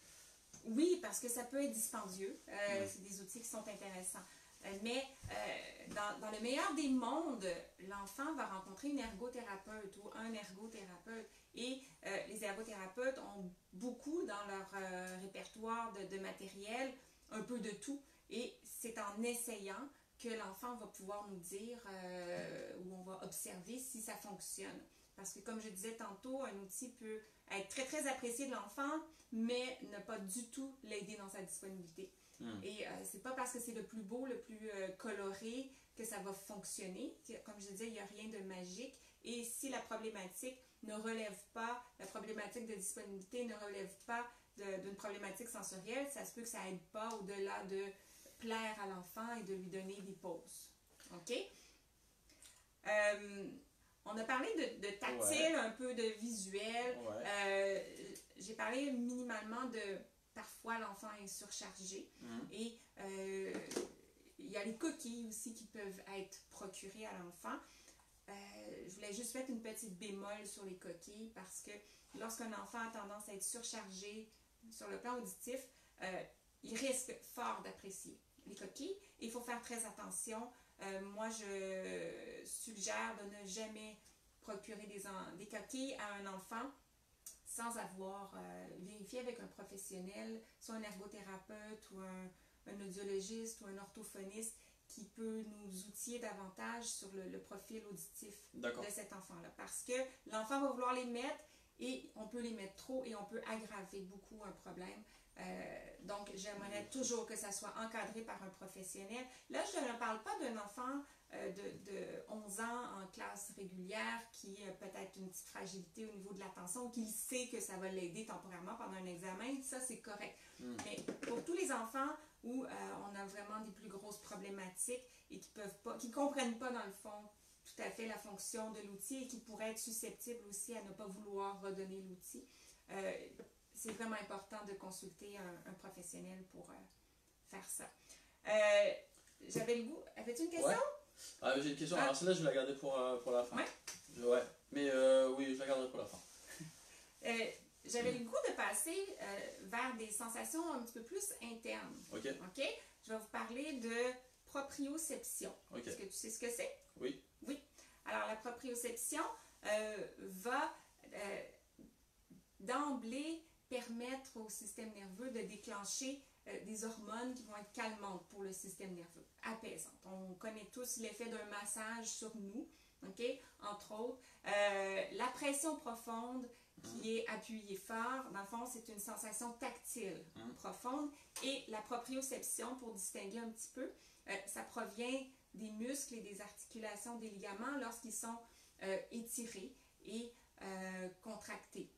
Oui, parce que ça peut être dispendieux. C'est des outils qui sont intéressants. Mais dans le meilleur des mondes, l'enfant va rencontrer une ergothérapeute ou un ergothérapeute. Et les ergothérapeutes ont beaucoup dans leur répertoire de matériel, un peu de tout. Et c'est en essayant que l'enfant va pouvoir nous dire ou on va observer si ça fonctionne. Parce que comme je disais tantôt, un outil peut être très très apprécié de l'enfant, mais ne pas du tout l'aider dans sa disponibilité. Et c'est pas parce que c'est le plus beau, le plus coloré que ça va fonctionner. Comme je disais, il n'y a rien de magique. Et si la problématique ne relève pas, la problématique de disponibilité ne relève pas d'une problématique sensorielle, ça se peut que ça n'aide pas au-delà de plaire à l'enfant et de lui donner des pauses. OK? On a parlé de tactile, un peu de visuel. J'ai parlé minimalement de parfois l'enfant est surchargé. Et il y a les coquilles aussi qui peuvent être procurées à l'enfant. Je voulais juste mettre une petite bémol sur les coquilles parce que lorsqu'un enfant a tendance à être surchargé sur le plan auditif, il risque fort d'apprécier les coquilles. Et il faut faire très attention. Moi, je suggère de ne jamais procurer des coquilles à un enfant sans avoir vérifié avec un professionnel, soit un ergothérapeute ou un audiologiste ou un orthophoniste qui peut nous outiller davantage sur le profil auditif de cet enfant-là. Parce que l'enfant va vouloir les mettre et on peut les mettre trop et on peut aggraver beaucoup un problème. Donc, j'aimerais toujours que ça soit encadré par un professionnel. Là, je ne parle pas d'un enfant de 11 ans en classe régulière qui a peut-être une petite fragilité au niveau de l'attention ou qui sait que ça va l'aider temporairement pendant un examen. Ça, c'est correct. Mais pour tous les enfants où on a vraiment des plus grosses problématiques et qui ne comprennent pas dans le fond tout à fait la fonction de l'outil et qui pourraient être susceptibles aussi à ne pas vouloir redonner l'outil, c'est vraiment important de consulter un professionnel pour faire ça. J'avais le goût. Avais-tu une question? J'ai une question. Alors celle-là, je vais la garder pour la fin. Mais oui, je la garderai pour la fin. J'avais le goût de passer vers des sensations un petit peu plus internes. OK. Je vais vous parler de proprioception. Est-ce que tu sais ce que c'est? Oui. Alors, la proprioception va d'emblée permettre au système nerveux de déclencher des hormones qui vont être calmantes pour le système nerveux, apaisantes. On connaît tous l'effet d'un massage sur nous, entre autres. La pression profonde qui est appuyée fort, dans le fond, c'est une sensation tactile profonde. Et la proprioception, pour distinguer un petit peu, ça provient des muscles et des articulations des ligaments lorsqu'ils sont étirés et contractés.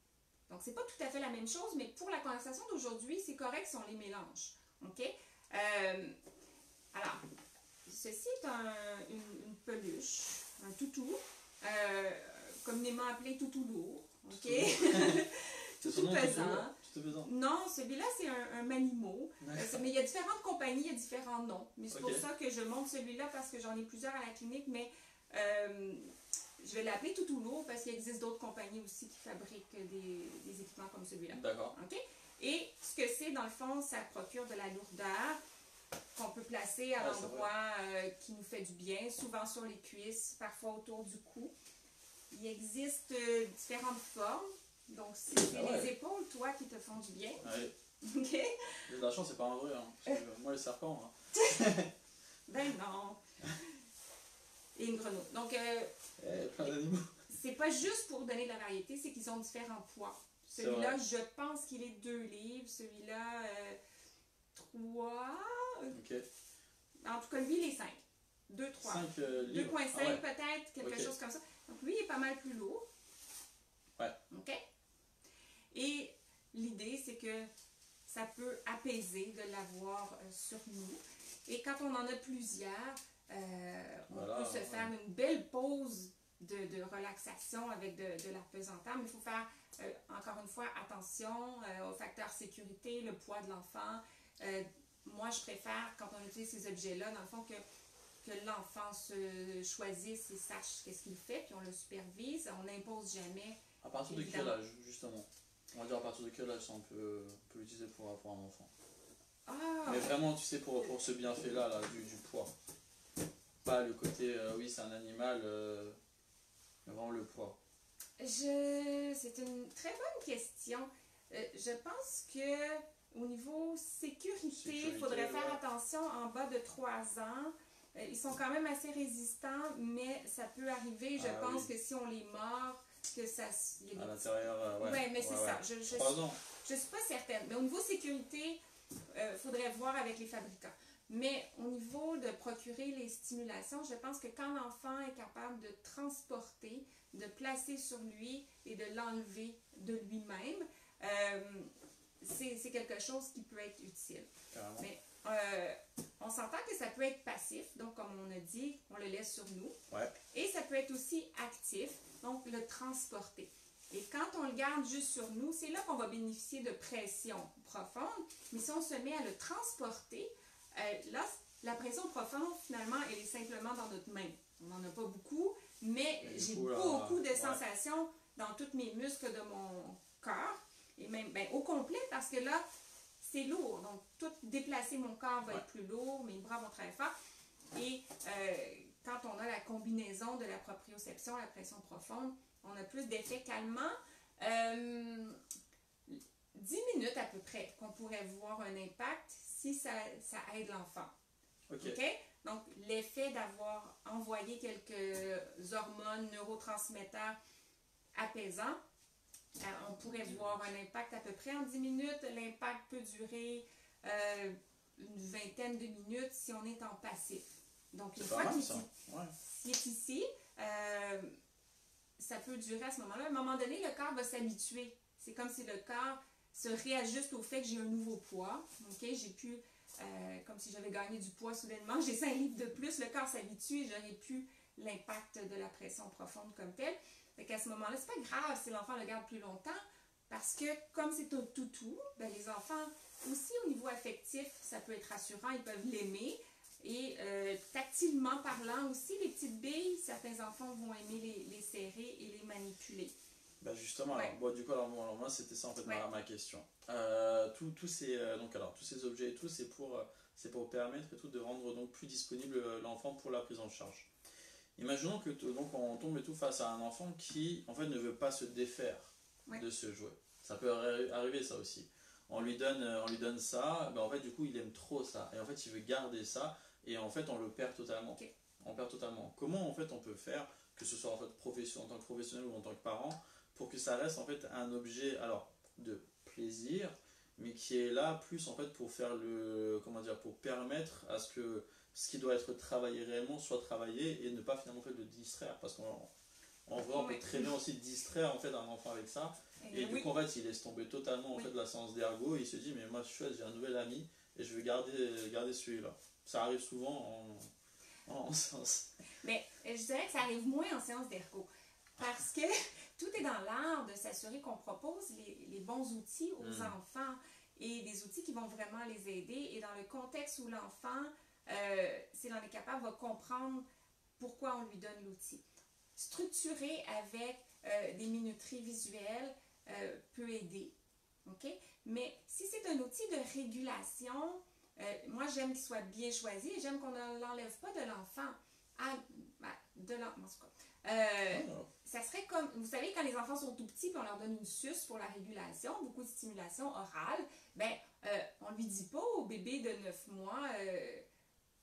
Donc, c'est pas tout à fait la même chose, mais pour la conversation d'aujourd'hui, c'est correct si on les mélange. Alors, ceci est une peluche, un toutou, communément appelé toutou lourd. OK? C'est tout pesant. Tout pesant. Non, celui-là, c'est un Manimo. Mais il y a différentes compagnies, il y a différents noms. Mais c'est pour ça que je montre celui-là parce que j'en ai plusieurs à la clinique, mais je vais l'appeler Toutou parce qu'il existe d'autres compagnies aussi qui fabriquent des équipements comme celui-là. D'accord. OK? Et ce que c'est, dans le fond, ça procure de la lourdeur qu'on peut placer à l'endroit qui nous fait du bien, souvent sur les cuisses, parfois autour du cou. Il existe différentes formes. Donc, si c'est les épaules, toi, qui te font du bien. Oui. OK? J'ai de la chance, c'est pas un vrai. Hein, parce que moi, les serpents. Ben non. Et une grenouille. Donc, plein d'animaux. C'est pas juste pour donner de la variété, c'est qu'ils ont différents poids. Celui-là, je pense qu'il est 2 livres. Celui-là, 3. OK. En tout cas, lui, il est 5. 2, 3. 5 livres. 2,5 peut-être, quelque chose comme ça. Donc, lui, il est pas mal plus lourd. Ouais. OK? Et l'idée, c'est que ça peut apaiser de l'avoir sur nous. Et quand on en a plusieurs, on peut se faire une belle pause de relaxation avec de l'apesanteur. Mais il faut faire, encore une fois, attention aux facteurs sécurité, le poids de l'enfant. Moi, je préfère, quand on utilise ces objets-là, dans le fond, que l'enfant se choisisse et sache qu'est-ce qu'il fait, puis on le supervise. On n'impose jamais. À partir de quel âge, justement? On va dire à partir de quel âge on peut l'utiliser pour un enfant? Mais vraiment, tu sais, pour ce bienfait-là, là, du poids. Pas le côté, oui, c'est un animal, mais vraiment le poids. C'est une très bonne question. Je pense que au niveau sécurité, il faudrait faire attention en bas de 3 ans. Ils sont quand même assez résistants, mais ça peut arriver, je pense que si on les mord, que ça... À l'intérieur, ouais, mais c'est ça. Je suis pas certaine. Mais au niveau sécurité, il faudrait voir avec les fabricants. Mais au niveau de procurer les stimulations, je pense que quand l'enfant est capable de transporter, de placer sur lui et de l'enlever de lui-même, c'est quelque chose qui peut être utile. Carrément. Mais on s'entend que ça peut être passif, donc comme on a dit, on le laisse sur nous. Ouais. Et ça peut être aussi actif, donc le transporter. Et quand on le garde juste sur nous, c'est là qu'on va bénéficier de pression profonde. Mais si on se met à le transporter, là, la pression profonde, finalement, elle est simplement dans notre main. On n'en a pas beaucoup, mais j'ai beaucoup de sensations dans tous mes muscles de mon corps. Et même au complet, parce que là, c'est lourd. Donc, tout déplacer mon corps va être plus lourd, mes bras vont travailler fort. Et quand on a la combinaison de la proprioception, la pression profonde, on a plus d'effets calmants. 10 minutes à peu près qu'on pourrait voir un impact si ça aide l'enfant. OK? Donc, l'effet d'avoir envoyé quelques hormones, neurotransmetteurs apaisants, on pourrait voir un impact à peu près en 10 minutes. L'impact peut durer une vingtaine de minutes si on est en passif. Donc, une fois qu'il est ici, ça peut durer à ce moment-là. À un moment donné, le corps va s'habituer. C'est comme si le corps se réajuste au fait que j'ai un nouveau poids. Okay? J'ai pu, comme si j'avais gagné du poids soudainement, j'ai 5 livres de plus, le corps s'habitue et j'aurais plus l'impact de la pression profonde comme telle. Fait qu'à ce moment-là, c'est pas grave si l'enfant le garde plus longtemps, parce que comme c'est un toutou, ben les enfants, aussi au niveau affectif, ça peut être rassurant, ils peuvent l'aimer. Et tactilement parlant aussi, les petites billes, certains enfants vont aimer les serrer et les manipuler. Ben justement, du coup, moi c'était ça en fait ma question. Tous ces objets et tout, c'est pour permettre et tout de rendre donc plus disponible l'enfant pour la prise en charge. Imaginons que donc on tombe et tout face à un enfant qui en fait ne veut pas se défaire de ce jouet. Ça peut arriver ça aussi. On lui donne ça, ben en fait du coup il aime trop ça et en fait il veut garder ça et en fait on le perd totalement. On perd totalement. Comment en fait on peut faire, que ce soit en fait en tant que professionnel ou en tant que parent, pour que ça reste en fait un objet de plaisir, mais qui est là plus en fait pour faire pour permettre à ce que ce qui doit être travaillé réellement soit travaillé et ne pas finalement le distraire, parce qu'en vrai on peut très bien aussi distraire en fait un enfant avec ça et du coup en fait il laisse tomber totalement en fait la séance d'ergo et il se dit mais moi chouette, j'ai un nouvel ami et je vais garder celui-là. Ça arrive souvent en séance. Mais je dirais que ça arrive moins en séance d'ergo. Parce que tout est dans l'art de s'assurer qu'on propose les bons outils aux enfants et des outils qui vont vraiment les aider. Et dans le contexte où l'enfant, s'il en est capable, va comprendre pourquoi on lui donne l'outil. Structurer avec des minuteries visuelles peut aider. OK? Mais si c'est un outil de régulation, moi j'aime qu'il soit bien choisi et j'aime qu'on ne l'enlève pas de l'enfant. Ça serait comme, vous savez, quand les enfants sont tout petits, puis on leur donne une suce pour la régulation, beaucoup de stimulation orale, on ne lui dit pas au bébé de 9 mois,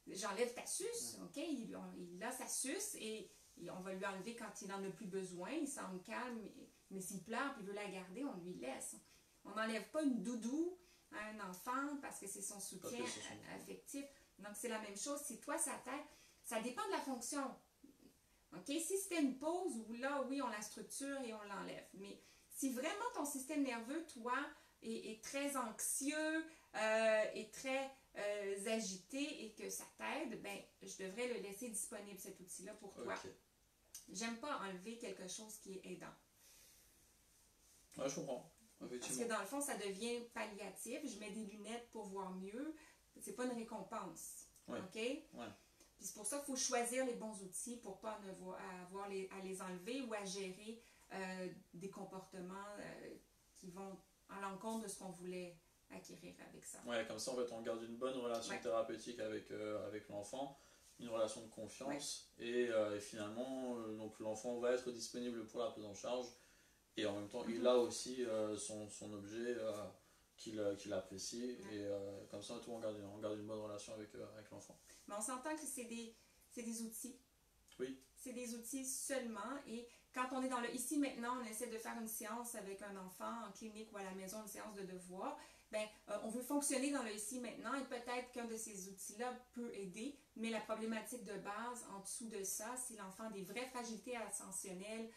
j'enlève ta suce, OK? Il a sa suce et on va lui enlever quand il n'en a plus besoin, il semble calme, mais s'il pleure et veut la garder, on lui laisse. On n'enlève pas une doudou à un enfant parce que c'est son soutien affectif. Donc, c'est la même chose. Si toi, ça t'aide, ça dépend de la fonction. OK? Si c'était une pause où là, oui, on la structure et on l'enlève. Mais si vraiment ton système nerveux, toi, est très anxieux, est très agité et que ça t'aide, je devrais le laisser disponible, cet outil-là, pour toi. Okay. J'aime pas enlever quelque chose qui est aidant. Ouais, je comprends. Parce que dans le fond, ça devient palliatif. Je mets des lunettes pour voir mieux. C'est pas une récompense. Ouais. OK? Ouais. Puis c'est pour ça qu'il faut choisir les bons outils pour pas avoir à les enlever ou à gérer des comportements qui vont à l'encontre de ce qu'on voulait acquérir avec ça. Ouais, comme ça, en fait, on garde une bonne relation thérapeutique avec l'enfant, une relation de confiance, et finalement, donc l'enfant va être disponible pour la prise en charge, et en même temps, il a aussi son objet qu'il apprécie, et comme ça, on garde une bonne relation avec l'enfant. Mais on s'entend que c'est des outils. Oui. C'est des outils seulement, et quand on est dans le ici maintenant, on essaie de faire une séance avec un enfant en clinique ou à la maison, une séance de devoir, on veut fonctionner dans le ici maintenant, et peut-être qu'un de ces outils-là peut aider, mais la problématique de base en dessous de ça, c'est l'enfant a des vraies fragilités attentionnelles,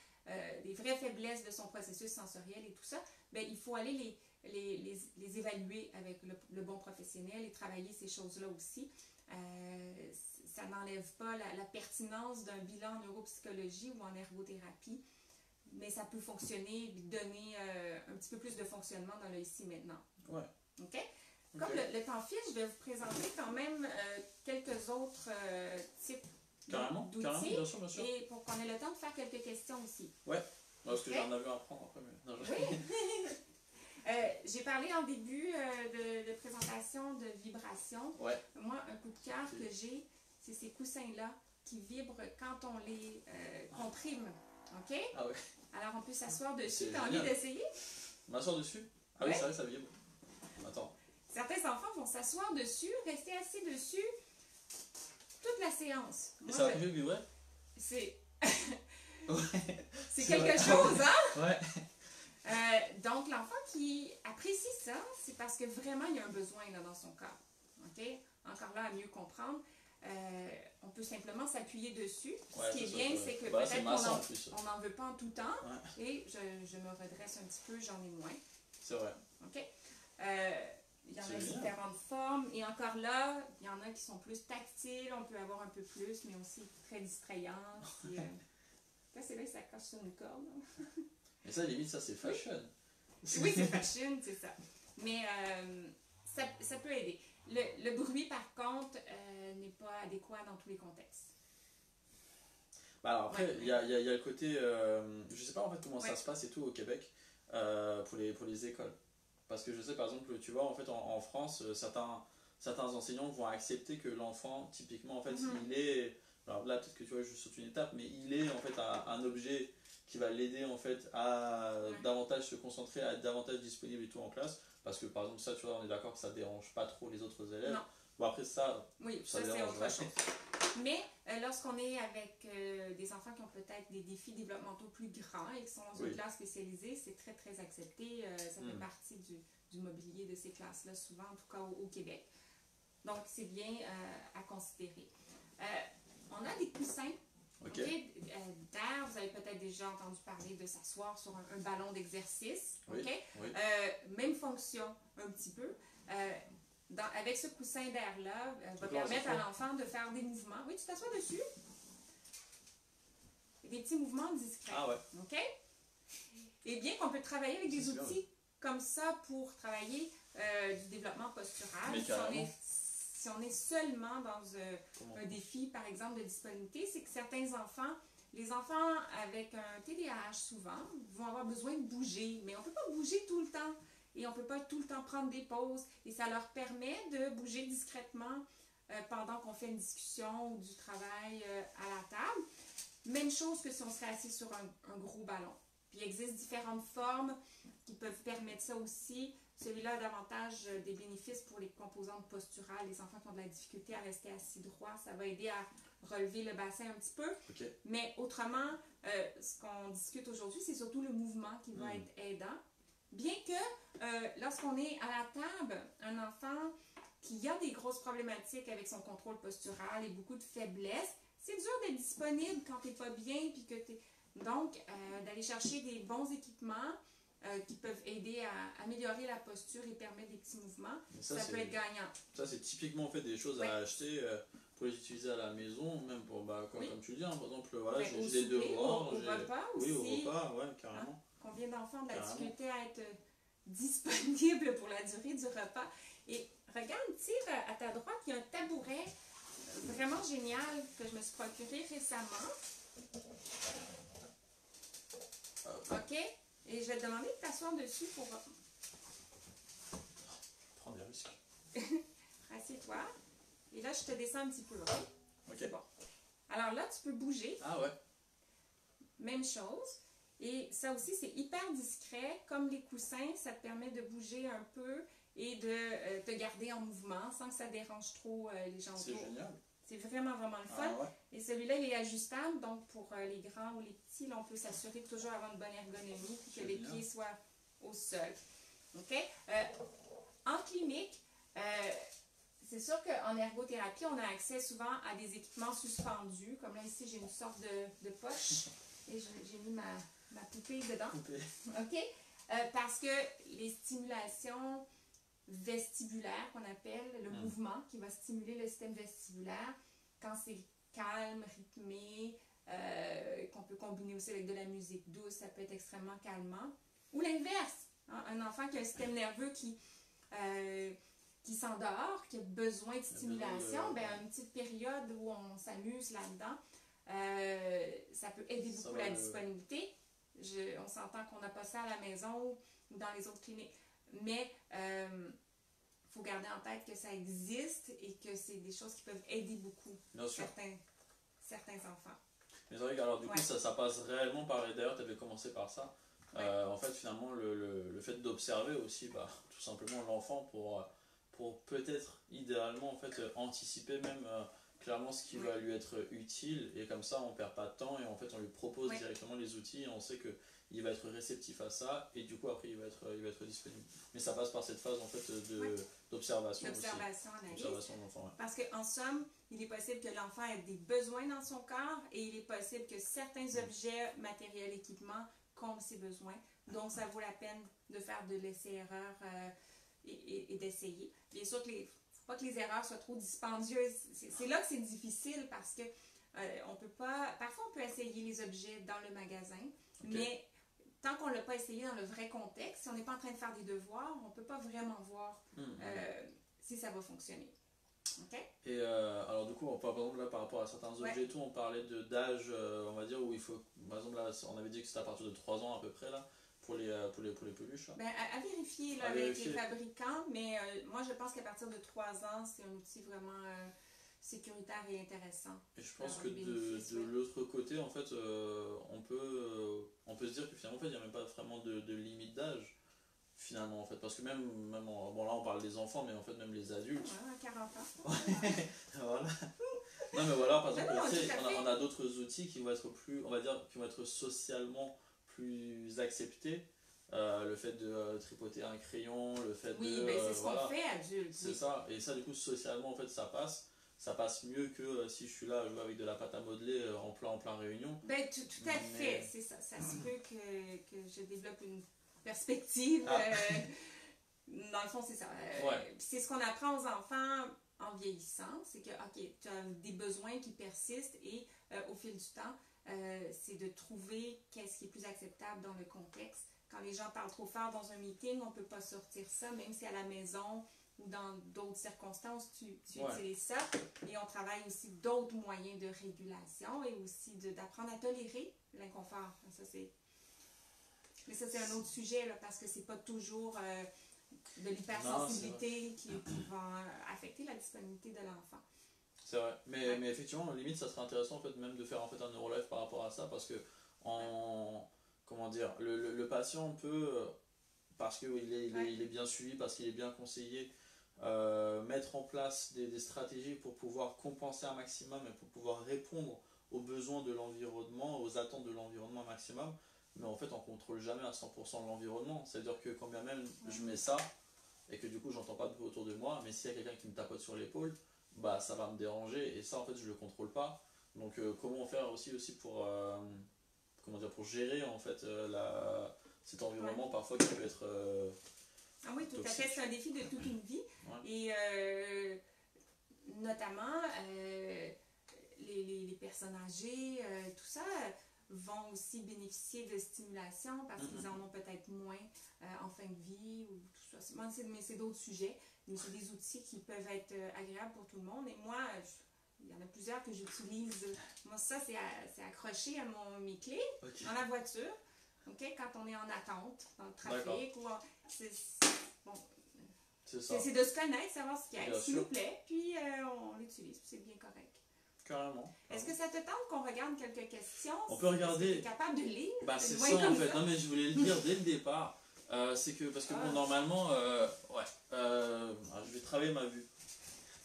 des vraies faiblesses de son processus sensoriel et tout ça, il faut aller les évaluer avec le bon professionnel et travailler ces choses-là aussi. Ça n'enlève pas la pertinence d'un bilan en neuropsychologie ou en ergothérapie, mais ça peut fonctionner et donner un petit peu plus de fonctionnement dans le ici maintenant. Ouais. OK? Comme le temps file, je vais vous présenter quand même quelques autres types d'outils. Bien sûr, bien sûr. Et pour qu'on ait le temps de faire quelques questions aussi. Ouais, parce que j'en avais à apprendre après. Mais... Non, oui. J'ai parlé en début de présentation de vibration. Ouais. Moi, un coup de cœur que j'ai, c'est ces coussins-là qui vibrent quand on les comprime. OK? Ah ouais. Alors, on peut s'asseoir dessus. T'as envie d'essayer? M'asseoir dessus? Ah oui, c'est vrai, ça vibre. Attends. Certains enfants vont s'asseoir dessus, rester assis dessus toute la séance. Et ça va plus vibrer? C'est... Ouais. C'est quelque chose, hein? Ouais. Donc, l'enfant qui apprécie ça, c'est parce que vraiment, il y a un besoin là, dans son corps. OK? Encore là, à mieux comprendre, on peut simplement s'appuyer dessus. Ce qui est bien, c'est que peut-être qu'on n'en veut pas en tout temps. Ouais. Et je me redresse un petit peu, j'en ai moins. C'est vrai. OK? Il y en a différentes formes. Et encore là, il y en a qui sont plus tactiles, on peut avoir un peu plus, mais aussi très distrayants. Là, c'est là que ça cache sur une corde. Mais ça, limite, ça, c'est fashion. Oui, c'est fashion, c'est ça. Mais ça peut aider. Le bruit, par contre, n'est pas adéquat dans tous les contextes. Alors après, il y a le côté... je sais pas en fait comment ça se passe et tout au Québec pour les écoles. Parce que je sais, par exemple, tu vois, en fait, en France, certains enseignants vont accepter que l'enfant, typiquement, en fait, il est... Alors là, peut-être que tu vois, je saute une étape, mais il est en fait un objet qui va l'aider en fait à davantage se concentrer, à être davantage disponible et tout en classe. Parce que par exemple, ça, tu vois, on est d'accord que ça dérange pas trop les autres élèves. Non. Bon, après ça, oui, ça c'est autre chose. Mais lorsqu'on est avec des enfants qui ont peut-être des défis développementaux plus grands et qui sont dans une classe spécialisée, c'est très très accepté. Ça fait partie du mobilier de ces classes-là, souvent, en tout cas au Québec. Donc, c'est bien à considérer. On a des coussins d'air. Vous avez peut-être déjà entendu parler de s'asseoir sur un ballon d'exercice. Même fonction un petit peu. Avec ce coussin d'air-là, va permettre à l'enfant de faire des mouvements. Oui, tu t'assois dessus. des petits mouvements discrets. Ah ouais. OK? Et bien qu'on peut travailler avec des outils comme ça pour travailler du développement postural. Mais carrément. Si on est seulement dans un défi, par exemple, de disponibilité, c'est que certains enfants, les enfants avec un TDAH souvent, vont avoir besoin de bouger, mais on ne peut pas bouger tout le temps. Et on ne peut pas tout le temps prendre des pauses. Et ça leur permet de bouger discrètement pendant qu'on fait une discussion ou du travail à la table. Même chose que si on serait assis sur un gros ballon. Puis il existe différentes formes qui peuvent permettre ça aussi. Celui-là a davantage des bénéfices pour les composantes posturales. Les enfants qui ont de la difficulté à rester assis droit, ça va aider à relever le bassin un petit peu. Okay. Mais autrement, ce qu'on discute aujourd'hui, c'est surtout le mouvement qui va être aidant. Bien que lorsqu'on est à la table, un enfant qui a des grosses problématiques avec son contrôle postural et beaucoup de faiblesse, c'est dur d'être disponible quand tu n'es pas bien. Puis que t'es... Donc, d'aller chercher des bons équipements qui peuvent aider à améliorer la posture et permettre des petits mouvements, ça peut être gagnant. Ça, c'est typiquement en fait, des choses à acheter pour les utiliser à la maison, même pour, comme tu dis, hein, par exemple, voilà, j'ai des devoirs. Au repas aussi. Oui, au repas, ouais, carrément. Hein? Combien d'enfants ont de la difficulté à être disponibles pour la durée du repas. Et regarde, tire à ta droite, il y a un tabouret vraiment génial que je me suis procuré récemment. OK? Et je vais te demander de t'asseoir dessus pour... Prends des risques. Assieds-toi. Et là, je te descends un petit peu. OK? C'est bon. Alors là, tu peux bouger. Ah ouais. Même chose. Et ça aussi, c'est hyper discret. Comme les coussins, ça te permet de bouger un peu et de te garder en mouvement sans que ça dérange trop les gens autour. C'est génial. C'est vraiment, vraiment le fun. Ah ouais. Et celui-là, il est ajustable. Donc, pour les grands ou les petits, là, on peut s'assurer de toujours avoir une bonne ergonomie et que les pieds soient au sol. OK? En clinique, c'est sûr qu'en ergothérapie, on a accès souvent à des équipements suspendus. Comme là, ici, j'ai une sorte de poche et j'ai mis ma poupée dedans. OK? Parce que les stimulations vestibulaires, qu'on appelle le mouvement, qui va stimuler le système vestibulaire, quand c'est calme, rythmé, qu'on peut combiner aussi avec de la musique douce, ça peut être extrêmement calmant. Ou l'inverse, hein, un enfant qui a un système nerveux qui s'endort, qui a besoin de stimulation, une petite période où on s'amuse là-dedans, ça peut aider beaucoup la disponibilité. On s'entend qu'on n'a pas ça à la maison ou dans les autres cliniques. Mais il faut garder en tête que ça existe et que c'est des choses qui peuvent aider beaucoup certains enfants. Mais c'est vrai que alors, du coup, ça passe réellement par... Et d'ailleurs, tu avais commencé par ça. En fait, finalement, le fait d'observer aussi, tout simplement, l'enfant pour peut-être, idéalement, en fait, anticiper même clairement ce qui va lui être utile. Et comme ça, on ne perd pas de temps et en fait, on lui propose directement les outils et on sait qu'il va être réceptif à ça et du coup, après, il va être disponible. Mais ça passe par cette phase, en fait, d'observation aussi. Observation de l'enfant, Parce qu'en somme, il est possible que l'enfant ait des besoins dans son corps et il est possible que certains objets, matériels, équipements comblent ses besoins. Donc, ça vaut la peine de faire de l'essai-erreur et d'essayer. Bien sûr qu'il ne faut pas que les erreurs soient trop dispendieuses. C'est là que c'est difficile parce que on peut pas... Parfois, on peut essayer les objets dans le magasin, mais tant qu'on ne l'a pas essayé dans le vrai contexte, si on n'est pas en train de faire des devoirs, on ne peut pas vraiment voir si ça va fonctionner. Okay? Et alors du coup, par exemple là par rapport à certains objets, on parlait d'âge, on va dire, où il faut, par exemple là, on avait dit que c'était à partir de 3 ans à peu près là, pour les peluches. Là. À vérifier là, avec les fabricants, mais moi je pense qu'à partir de 3 ans, c'est un outil vraiment sécuritaire et intéressant. Et je pense que de l'autre côté, en fait, on peut se dire que finalement, en fait, il n'y a même pas vraiment de limite d'âge. Finalement, en fait, parce que même bon là on parle des enfants, mais en fait même les adultes. Ouais, 40 ans. Voilà. Non mais voilà, par exemple, on a d'autres outils qui vont être plus, on va dire, qui vont être socialement plus acceptés. Le fait de tripoter un crayon, le fait de... c'est ce qu'on fait adulte. C'est ça, et ça du coup socialement en fait ça passe mieux que si je suis là à jouer avec de la pâte à modeler en plein réunion. Tout à fait, c'est ça. Ça se peut que je développe une perspective. Dans le fond, c'est ça. C'est ce qu'on apprend aux enfants en vieillissant, c'est que tu as des besoins qui persistent et au fil du temps, c'est de trouver qu'est-ce qui est plus acceptable dans le contexte. Quand les gens parlent trop fort dans un meeting, on ne peut pas sortir ça, même si à la maison ou dans d'autres circonstances, tu utilises ça. Et on travaille aussi d'autres moyens de régulation et aussi d'apprendre à tolérer l'inconfort. Mais ça, c'est un autre sujet, là, parce que c'est pas toujours de l'hypersensibilité qui va affecter la disponibilité de l'enfant. C'est vrai, mais effectivement, limite, ça serait intéressant en fait, même de faire en fait, un neurolife par rapport à ça, parce que comment dire, le patient peut, parce qu'il est bien suivi, parce qu'il est bien conseillé, mettre en place des stratégies pour pouvoir compenser un maximum et pour pouvoir répondre aux besoins de l'environnement, aux attentes de l'environnement maximum, mais en fait on ne contrôle jamais à 100% l'environnement. C'est-à-dire que quand bien même je mets ça et que du coup j'entends pas de bruit autour de moi, mais s'il y a quelqu'un qui me tapote sur l'épaule, bah ça va me déranger et ça en fait je le contrôle pas. Donc comment faire aussi pour comment dire, pour gérer en fait cet environnement parfois qui peut être ah oui, tout toxique. À fait, c'est un défi de toute une vie. Et notamment les personnes âgées, tout ça, vont aussi bénéficier de stimulation parce qu'ils en ont peut-être moins en fin de vie ou tout ça. Mais c'est d'autres sujets. C'est des outils qui peuvent être agréables pour tout le monde. Et moi, il y en a plusieurs que j'utilise. Moi, ça, c'est accroché à mes clés dans la voiture. Quand on est en attente, dans le trafic. C'est de se connaître, savoir ce qu'il y a, s'il nous plaît, puis on l'utilise, c'est bien correct. Carrément. Est-ce que ça te tente qu'on regarde quelques questions? On peut regarder. Tu es capable de lire? Bah, c'est ça en fait. Non, mais je voulais le dire dès le départ. C'est que, parce que bon, normalement, je vais travailler ma vue.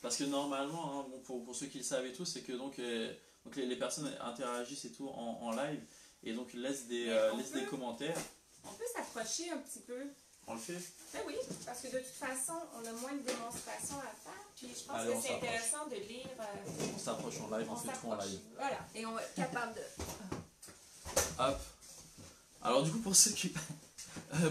Parce que normalement, hein, bon, pour ceux qui le savent et tout, c'est que donc les personnes interagissent et tout en live et donc laissent des commentaires. On peut s'approcher un petit peu. On le fait? Ben oui, parce que de toute façon, on a moins de démonstrations à faire. Puis je pense que c'est intéressant de lire. On s'approche en live, on fait tout en live. Voilà, et on va être capable de. Hop. Alors du coup, pour ceux qui.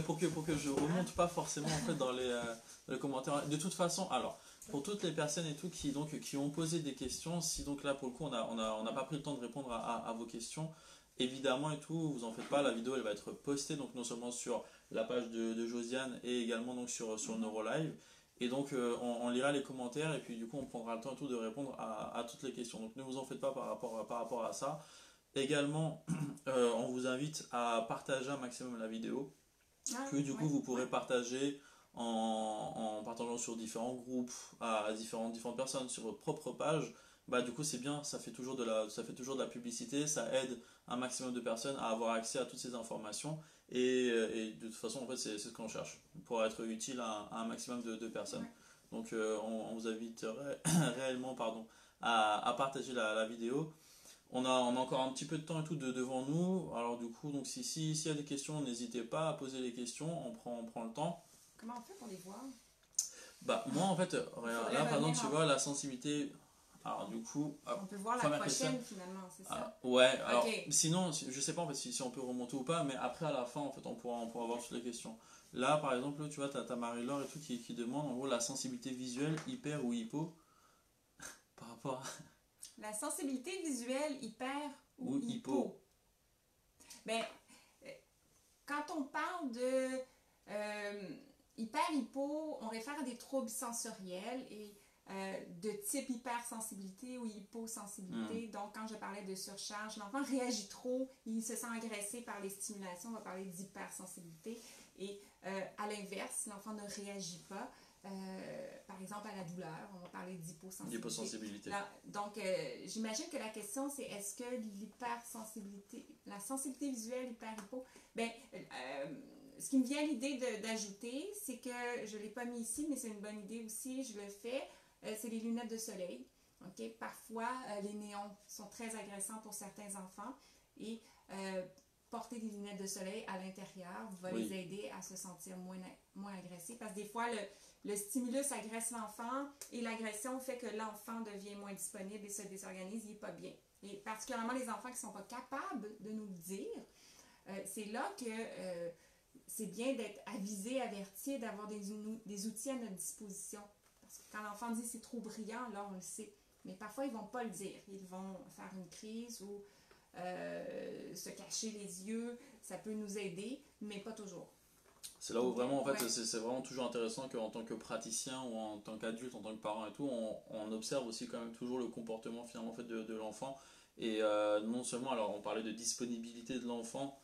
pour que je remonte pas forcément en fait dans les commentaires. De toute façon, alors pour toutes les personnes et tout qui ont posé des questions, si donc là pour le coup on n'a pas pris le temps de répondre à vos questions, évidemment et tout, vous en faites pas, la vidéo elle va être postée donc non seulement sur la page de Josiane et également donc sur NeuroLive. Et donc on lira les commentaires et puis du coup on prendra le temps et tout de répondre à toutes les questions. Donc ne vous en faites pas par rapport à ça. Également, on vous invite à partager un maximum la vidéo. Que du coup vous pourrez partager en partageant sur différents groupes, à différentes personnes, sur votre propre page. Bah du coup c'est bien, ça fait toujours de la publicité, ça aide un maximum de personnes à avoir accès à toutes ces informations et de toute façon en fait c'est ce qu'on cherche pour être utile à un maximum de personnes. Donc on vous invite réellement à partager la vidéo. On a encore un petit peu de temps et tout devant nous, alors du coup donc s'il y a des questions, n'hésitez pas à poser les questions, on prend le temps. Comment on fait pour les voir? Bah moi en fait, regarde, là par exemple tu vois la sensibilité. Alors du coup, on peut voir la prochaine finalement, c'est ça? Ouais, alors sinon, je sais pas en fait si on peut remonter ou pas, mais après à la fin en fait on pourra voir toutes les questions. Là par exemple, tu vois, t'as Marie-Laure et tout qui demande en gros la sensibilité visuelle, hyper ou hypo, par rapport à... La sensibilité visuelle, hyper ou hypo? Ben, quand on parle de hyper-hypo, on réfère à des troubles sensoriels et de type hypersensibilité ou hyposensibilité. Donc, quand je parlais de surcharge, l'enfant réagit trop, il se sent agressé par les stimulations, on va parler d'hypersensibilité. Et à l'inverse, si l'enfant ne réagit pas, par exemple à la douleur, on va parler d'hyposensibilité. Donc, j'imagine que la question c'est est-ce que la sensibilité visuelle hyper-hypo, ce qui me vient à l'idée d'ajouter, c'est que je ne l'ai pas mis ici, mais c'est une bonne idée aussi, je le fais, c'est les lunettes de soleil. Okay? Parfois, les néons sont très agressants pour certains enfants et porter des lunettes de soleil à l'intérieur va les aider à se sentir moins agressés parce que des fois, le stimulus agresse l'enfant et l'agression fait que l'enfant devient moins disponible et se désorganise, il n'est pas bien. Et particulièrement les enfants qui ne sont pas capables de nous le dire, c'est là que c'est bien d'être avisé, averti, d'avoir des outils à notre disposition. Parce que quand l'enfant dit c'est trop brillant, là on le sait. Mais parfois ils ne vont pas le dire. Ils vont faire une crise ou se cacher les yeux, ça peut nous aider, mais pas toujours. C'est là où vraiment, en fait, c'est vraiment toujours intéressant qu'en tant que praticien ou en tant qu'adulte, en tant que parent et tout, on observe aussi quand même toujours le comportement finalement en fait, de l'enfant. Et non seulement, alors on parlait de disponibilité de l'enfant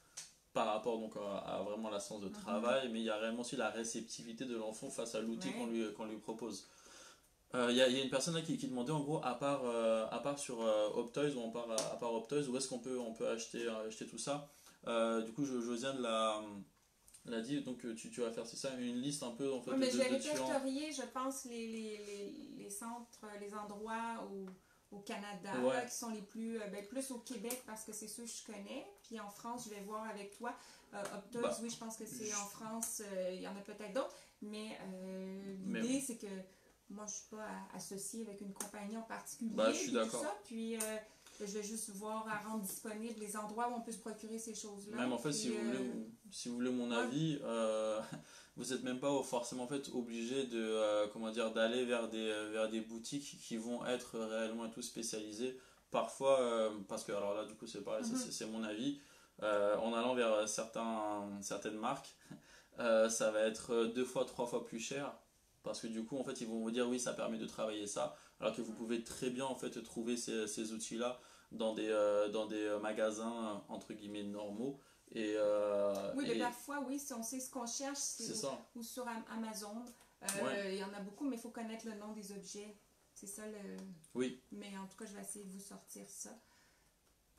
par rapport donc à vraiment la séance de travail, mais il y a réellement aussi la réceptivité de l'enfant face à l'outil qu'on lui propose. Il y a une personne là qui demandait en gros, à part sur Optoys ou à part Optoys, où est-ce on peut acheter tout ça. Du coup, Josiane l'a dit, donc tu vas faire, c'est ça, une liste un peu en fait, mais je vais répertorier, je pense, les centres, les endroits au Canada qui sont les plus, plus au Québec parce que c'est ceux que je connais. Puis en France, je vais voir avec toi. Optoys, oui, je pense que c'est en France, il y en a peut-être d'autres. Mais l'idée, c'est que moi, je ne suis pas associée avec une compagnie en particulier. Je suis d'accord. Puis je vais juste voir à rendre disponibles les endroits où on peut se procurer ces choses-là. Même en fait, si vous voulez mon avis, vous n'êtes même pas forcément en fait, obligé d'aller vers des boutiques qui vont être réellement et tout spécialisées. Parfois, parce que alors là du coup c'est pareil, c'est mon avis, en allant vers certaines marques, ça va être 2 fois, 3 fois plus cher. Parce que du coup, en fait, ils vont vous dire oui, ça permet de travailler ça, alors que vous pouvez très bien en fait trouver ces outils-là dans des magasins entre guillemets normaux. Et mais parfois, oui, si on sait ce qu'on cherche, ou sur Amazon, il y en a beaucoup, mais il faut connaître le nom des objets. C'est ça le. Oui. Mais en tout cas, je vais essayer de vous sortir ça.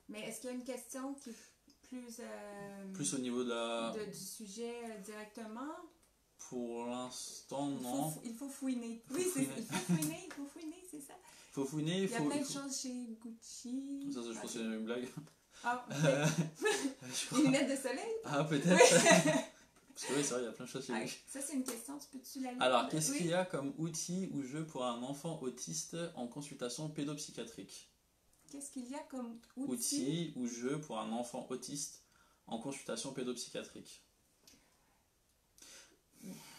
Mais est-ce qu'il y a une question qui est plus au niveau de du sujet directement? Pour l'instant, non. Il faut fouiner. Il faut fouiner, c'est ça. Il faut fouiner. Il y a plein de choses chez Gucci. Ça, je pense que c'est une blague. Ah, les lunettes de soleil? Ah, peut-être. Parce que oui, c'est vrai, il y a plein de choses chez Gucci. Ça, c'est une question, peux-tu la lire? Alors, qu'est-ce qu'il y a comme outil ou jeu pour un enfant autiste en consultation pédopsychiatrique? Qu'est-ce qu'il y a comme outil ou jeu pour un enfant autiste en consultation pédopsychiatrique?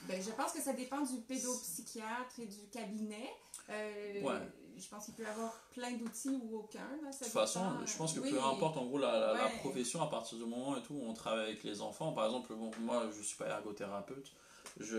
Je pense que ça dépend du pédopsychiatre et du cabinet. Je pense qu'il peut y avoir plein d'outils ou aucun. Là, de toute façon, je pense que peu importe en gros la profession, à partir du moment où on travaille avec les enfants, par exemple, moi je ne suis pas ergothérapeute, je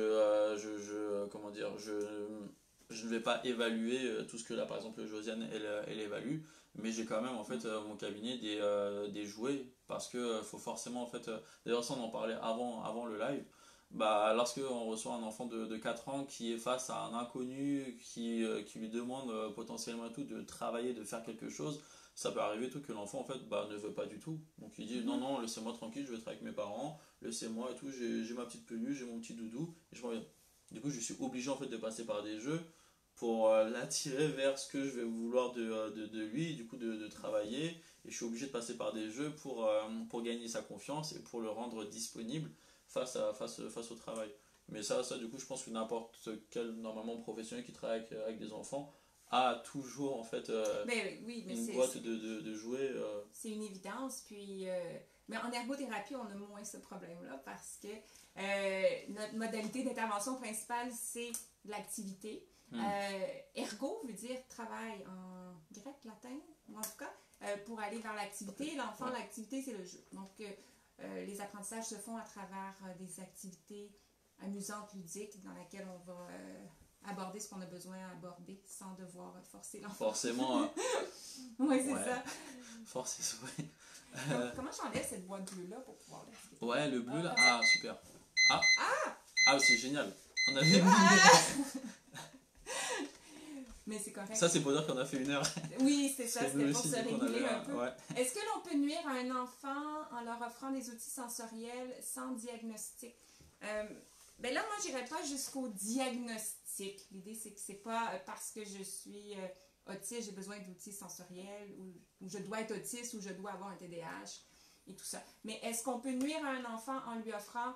ne vais pas évaluer tout ce que là par exemple Josiane elle évalue, mais j'ai quand même en fait mon cabinet des jouets, parce que faut forcément en fait, d'ailleurs ça on en parlait avant le live. Lorsque on reçoit un enfant de 4 ans qui est face à un inconnu qui lui demande potentiellement tout de travailler, de faire quelque chose, ça peut arriver tout que l'enfant en fait ne veut pas du tout. Donc il dit non, laissez-moi tranquille, je vais être avec mes parents, laissez-moi et tout, j'ai ma petite peluche, j'ai mon petit doudou et je reviens. Du coup je suis obligé en fait de passer par des jeux pour l'attirer vers ce que je vais vouloir de lui, du coup de travailler, et je suis obligé de passer par des jeux pour gagner sa confiance et pour le rendre disponible face au travail. Mais ça du coup je pense que n'importe quel normalement professionnel qui travaille avec des enfants a toujours en fait une boîte de jouets. C'est une évidence. Puis mais en ergothérapie on a moins ce problème là parce que notre modalité d'intervention principale c'est l'activité. Ergo veut dire travail en grec, latin, ou en tout cas pour aller vers l'activité. L'enfant, l'activité c'est le jeu. Donc les apprentissages se font à travers des activités amusantes, ludiques, dans lesquelles on va aborder ce qu'on a besoin d'aborder sans devoir forcer l'enfant. Forcément. Oui, c'est ça. Forcer, oui. Comment j'enlève cette boîte bleue-là pour pouvoir l'expliquer? Ouais, le bleu là. Ah, super. Ah, c'est génial. On avait Mais c'est correct. Ça, c'est pour dire qu'on a fait 1 heure. Oui, c'est ça, c'était pour se réguler un peu. Ouais. Est-ce que l'on peut nuire à un enfant en leur offrant des outils sensoriels sans diagnostic? Là, moi, je n'irai pas jusqu'au diagnostic. L'idée, c'est que c'est pas parce que je suis autiste, j'ai besoin d'outils sensoriels, ou je dois être autiste, ou je dois avoir un TDAH, et tout ça. Mais est-ce qu'on peut nuire à un enfant en lui offrant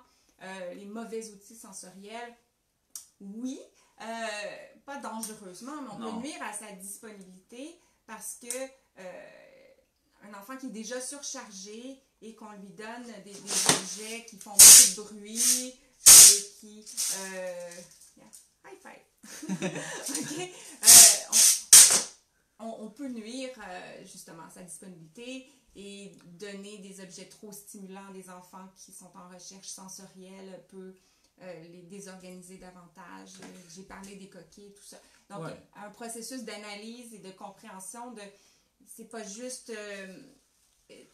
les mauvais outils sensoriels? Oui. Pas dangereusement, mais on peut nuire à sa disponibilité parce que un enfant qui est déjà surchargé et qu'on lui donne des objets qui font beaucoup de bruit et qui... high five! Okay. On peut nuire justement sa disponibilité et donner des objets trop stimulants à des enfants qui sont en recherche sensorielle peut les désorganiser davantage. J'ai parlé des coquilles, tout ça. Donc, un processus d'analyse et de compréhension de... C'est pas juste...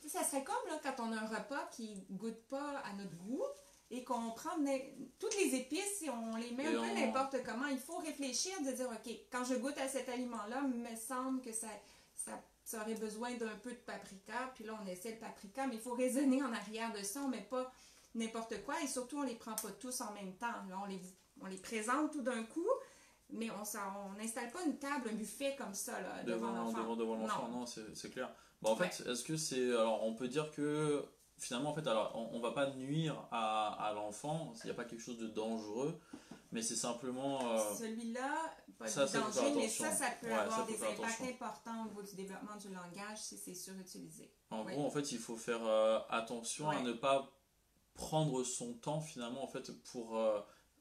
ça serait comme là, quand on a un repas qui goûte pas à notre goût et qu'on prend toutes les épices et on les met un peu n'importe comment. Il faut réfléchir, de dire, OK, quand je goûte à cet aliment-là, il me semble que ça aurait besoin d'un peu de paprika. Puis là, on essaie le paprika, mais il faut raisonner en arrière de ça. On met pas n'importe quoi et surtout, on les prend pas tous en même temps. Là, on les présente tout d'un coup, mais on n'installe pas une table, un buffet comme ça là, devant l'enfant. Devant l'enfant, non, c'est clair. Bon, en fait, est-ce que c'est... Alors, on peut dire que finalement, en fait, alors, on va pas nuire à l'enfant, il n'y a pas quelque chose de dangereux, mais c'est simplement... Celui-là, pas de danger, mais ça peut avoir des impacts importants au niveau du développement du langage si c'est surutilisé. En gros, en fait, il faut faire attention à ne pas prendre son temps, finalement, en fait, pour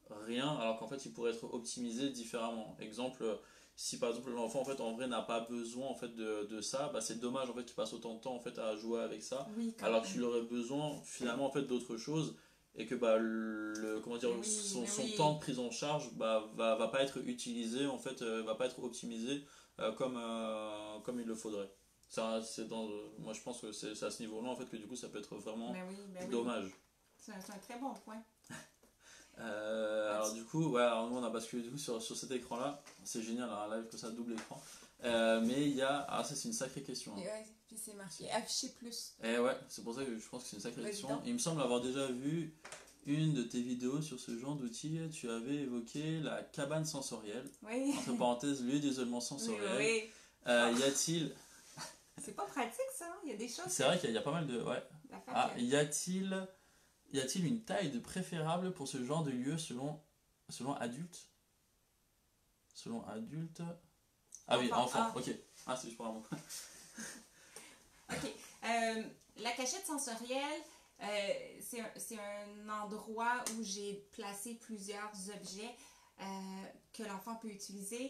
rien, alors qu'en fait, il pourrait être optimisé différemment. Exemple... Si par exemple l'enfant en fait en vrai n'a pas besoin en fait de ça, bah, c'est dommage en fait qu'il passe autant de temps en fait à jouer avec ça, alors qu'il aurait besoin finalement en fait d'autre chose et que bah son temps de prise en charge va pas être utilisé en fait, va pas être optimisé comme il le faudrait. Ça c'est moi je pense que c'est à ce niveau-là en fait que du coup ça peut être vraiment dommage. C'est un très bon point. Alors du coup, alors nous on a basculé du coup sur cet écran là, c'est génial, un live que ça double écran. Mais il y a, alors ça c'est une sacrée question. Et puis c'est marqué afficher plus. Et c'est pour ça que je pense que c'est une sacrée question. Il me semble avoir déjà vu une de tes vidéos sur ce genre d'outil, tu avais évoqué la cabane sensorielle, entre parenthèses lieu d'isolement sensoriel. Y a-t-il... C'est pas pratique ça, il y a des choses... C'est vrai qu'il y a pas mal de... Y a-t-il une taille de préférable pour ce genre de lieu selon adulte? Selon adulte... Ah oui, enfant, ok. Ah, c'est juste pour un mot. Ok. La cachette sensorielle, c'est un endroit où j'ai placé plusieurs objets que l'enfant peut utiliser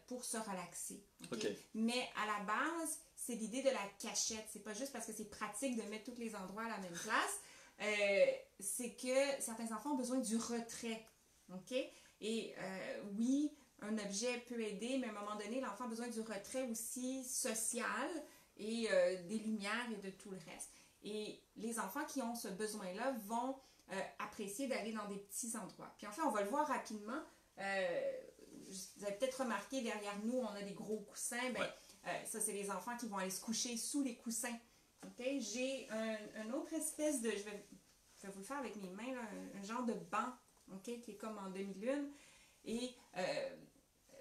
pour se relaxer. Okay? Mais à la base, c'est l'idée de la cachette. C'est pas juste parce que c'est pratique de mettre tous les endroits à la même place. C'est que certains enfants ont besoin du retrait. OK? Et oui, un objet peut aider, mais à un moment donné, l'enfant a besoin du retrait aussi social et des lumières et de tout le reste. Et les enfants qui ont ce besoin-là vont apprécier d'aller dans des petits endroits. Puis en fait, on va le voir rapidement. Vous avez peut-être remarqué, derrière nous, on a des gros coussins. Ça, c'est les enfants qui vont aller se coucher sous les coussins. Okay? J'ai une autre espèce de... Je vais vous le faire avec mes mains, là, un genre de banc, okay, qui est comme en demi-lune. Et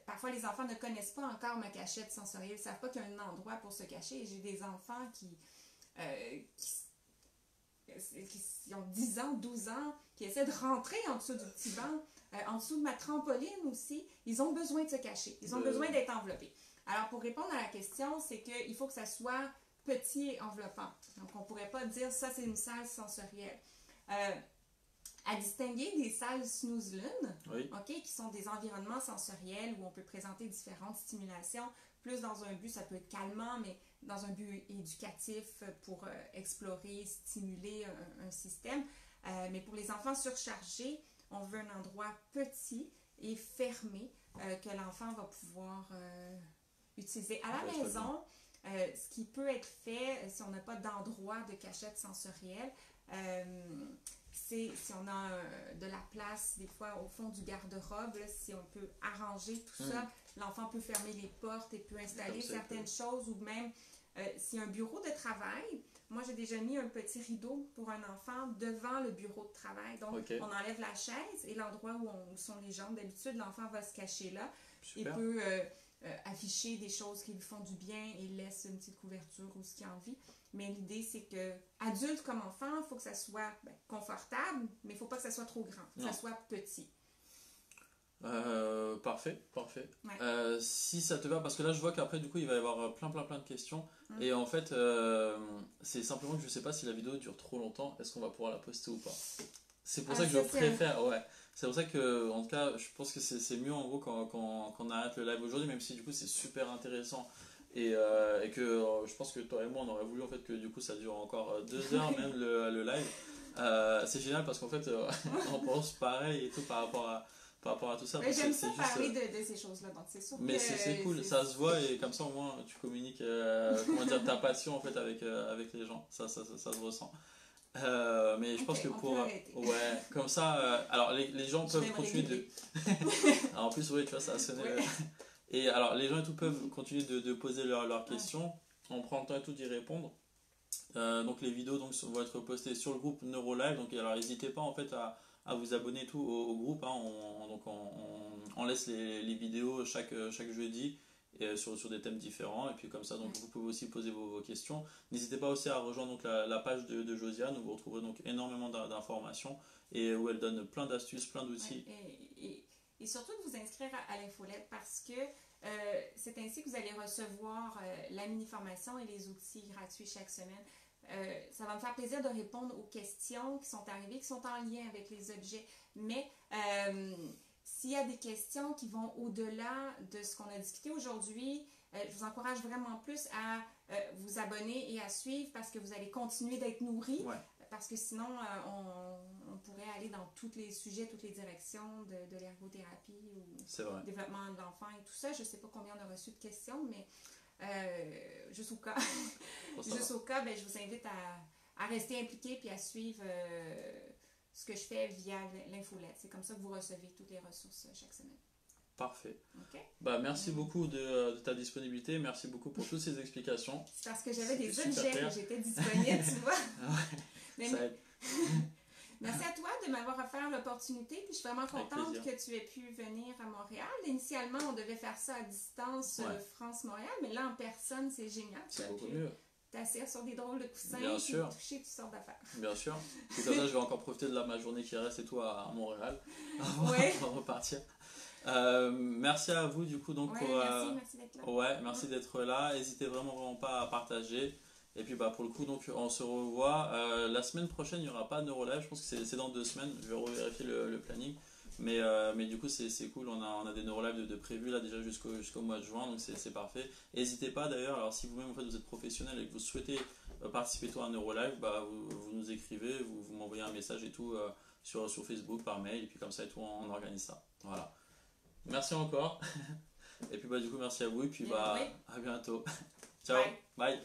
parfois, les enfants ne connaissent pas encore ma cachette sensorielle. Ils ne savent pas qu'il y a un endroit pour se cacher. Et j'ai des enfants qui ont 10 ans, 12 ans, qui essaient de rentrer en dessous du petit banc, en dessous de ma trampoline aussi. Ils ont besoin de se cacher. Ils ont besoin d'être enveloppés. Alors, pour répondre à la question, c'est qu'il faut que ça soit petit et enveloppant. Donc, on ne pourrait pas dire ça, c'est une salle sensorielle. À distinguer des salles snooze-lune, qui sont des environnements sensoriels où on peut présenter différentes stimulations, plus dans un but, ça peut être calmant, mais dans un but éducatif pour explorer, stimuler un système. Mais pour les enfants surchargés, on veut un endroit petit et fermé que l'enfant va pouvoir utiliser. À la maison, ce qui peut être fait si on n'a pas d'endroit de cachette sensorielle, c'est si on a de la place, des fois au fond du garde-robe, si on peut arranger tout ça, l'enfant peut fermer les portes et peut installer certaines choses, ou même s'il y a un bureau de travail, moi j'ai déjà mis un petit rideau pour un enfant devant le bureau de travail. Donc on enlève la chaise et l'endroit où sont les jambes. D'habitude, l'enfant va se cacher là. Super. Il peut afficher des choses qui lui font du bien et laisse une petite couverture ou ce qu'il a envie. Mais l'idée, c'est que, adulte comme enfant, il faut que ça soit confortable, mais il ne faut pas que ça soit trop grand, que ça soit petit. Parfait. Si ça te va, parce que là je vois qu'après du coup il va y avoir plein de questions et en fait c'est simplement que je sais pas si la vidéo dure trop longtemps, est-ce qu'on va pouvoir la poster ou pas. C'est pour ça que je préfère, c'est pour ça que en tout cas je pense que c'est mieux en gros quand on arrête le live aujourd'hui, même si du coup c'est super intéressant et que je pense que toi et moi on aurait voulu en fait que du coup ça dure encore 2 heures même le live. C'est génial parce qu'en fait on pense pareil et tout par rapport à tout ça. Mais j'aime ça juste, parler de ces choses-là, donc c'est sûr mais que c'est cool, ça se voit et comme ça au moins tu communiques comment dire, ta passion en fait avec les gens, ça se ressent. Mais je pense que on pour peut arrêter. ouais, comme ça alors les gens Je peuvent vais me continuer de réguler. alors, en plus oui tu vois ça a sonné Ouais. et alors les gens et tout peuvent continuer de poser leurs questions, on prend le temps et tout d'y répondre. Donc les vidéos donc vont être postées sur le groupe NeuroLive, donc alors n'hésitez pas en fait à vous abonner et tout au groupe, hein. On laisse les vidéos chaque jeudi et sur des thèmes différents, et puis comme ça donc vous pouvez aussi poser vos questions. N'hésitez pas aussi à rejoindre donc la page de Josiane où vous retrouverez donc énormément d'informations et où elle donne plein d'astuces, plein d'outils. Et surtout de vous inscrire à l'infolette parce que c'est ainsi que vous allez recevoir la mini-formation et les outils gratuits chaque semaine. Ça va me faire plaisir de répondre aux questions qui sont arrivées, qui sont en lien avec les objets. Mais s'il y a des questions qui vont au-delà de ce qu'on a discuté aujourd'hui, je vous encourage vraiment plus à vous abonner et à suivre parce que vous allez continuer d'être nourris. Ouais. Parce que sinon, on pourrait aller dans tous les sujets, toutes les directions de l'ergothérapie ou développement de l'enfant et tout ça. Je ne sais pas combien on a reçu de questions, mais juste au cas, ben, je vous invite à rester impliqué puis à suivre ce que je fais via l'infolette. C'est comme ça que vous recevez toutes les ressources chaque semaine. Parfait. Okay. Bah, merci beaucoup de ta disponibilité, merci beaucoup pour toutes ces explications. C'est parce que j'avais des objets que j'étais disponible, tu vois. Ouais, ça aide. Merci à toi de m'avoir offert l'opportunité. Puis je suis vraiment contente que tu aies pu venir à Montréal. Initialement, on devait faire ça à distance, France-Montréal, mais là en personne, c'est génial. C'est beaucoup mieux. T'asseoir sur des drôles de coussins et toucher toutes sortes d'affaires. Bien sûr. Et comme ça, je vais encore profiter de ma journée qui reste et tout à Montréal avant de repartir. Merci à vous du coup donc pour merci d'être là. Ouais, merci d'être là. N'hésitez vraiment pas à partager. Et puis bah pour le coup donc on se revoit la semaine prochaine. Il n'y aura pas de NeuroLive. Je pense que c'est dans 2 semaines. Je vais revérifier le planning. Mais du coup c'est cool. On a des NeuroLive de prévus là déjà jusqu'au mois de juin. Donc c'est parfait. N'hésitez pas d'ailleurs. Alors si vous-même en fait vous êtes professionnel et que vous souhaitez participer à un NeuroLive, bah vous nous écrivez, vous m'envoyez un message et tout sur Facebook par mail et puis comme ça et tout on organise ça. Voilà. Merci encore. Et puis bah du coup merci à vous et puis à bientôt. Ciao. Bye.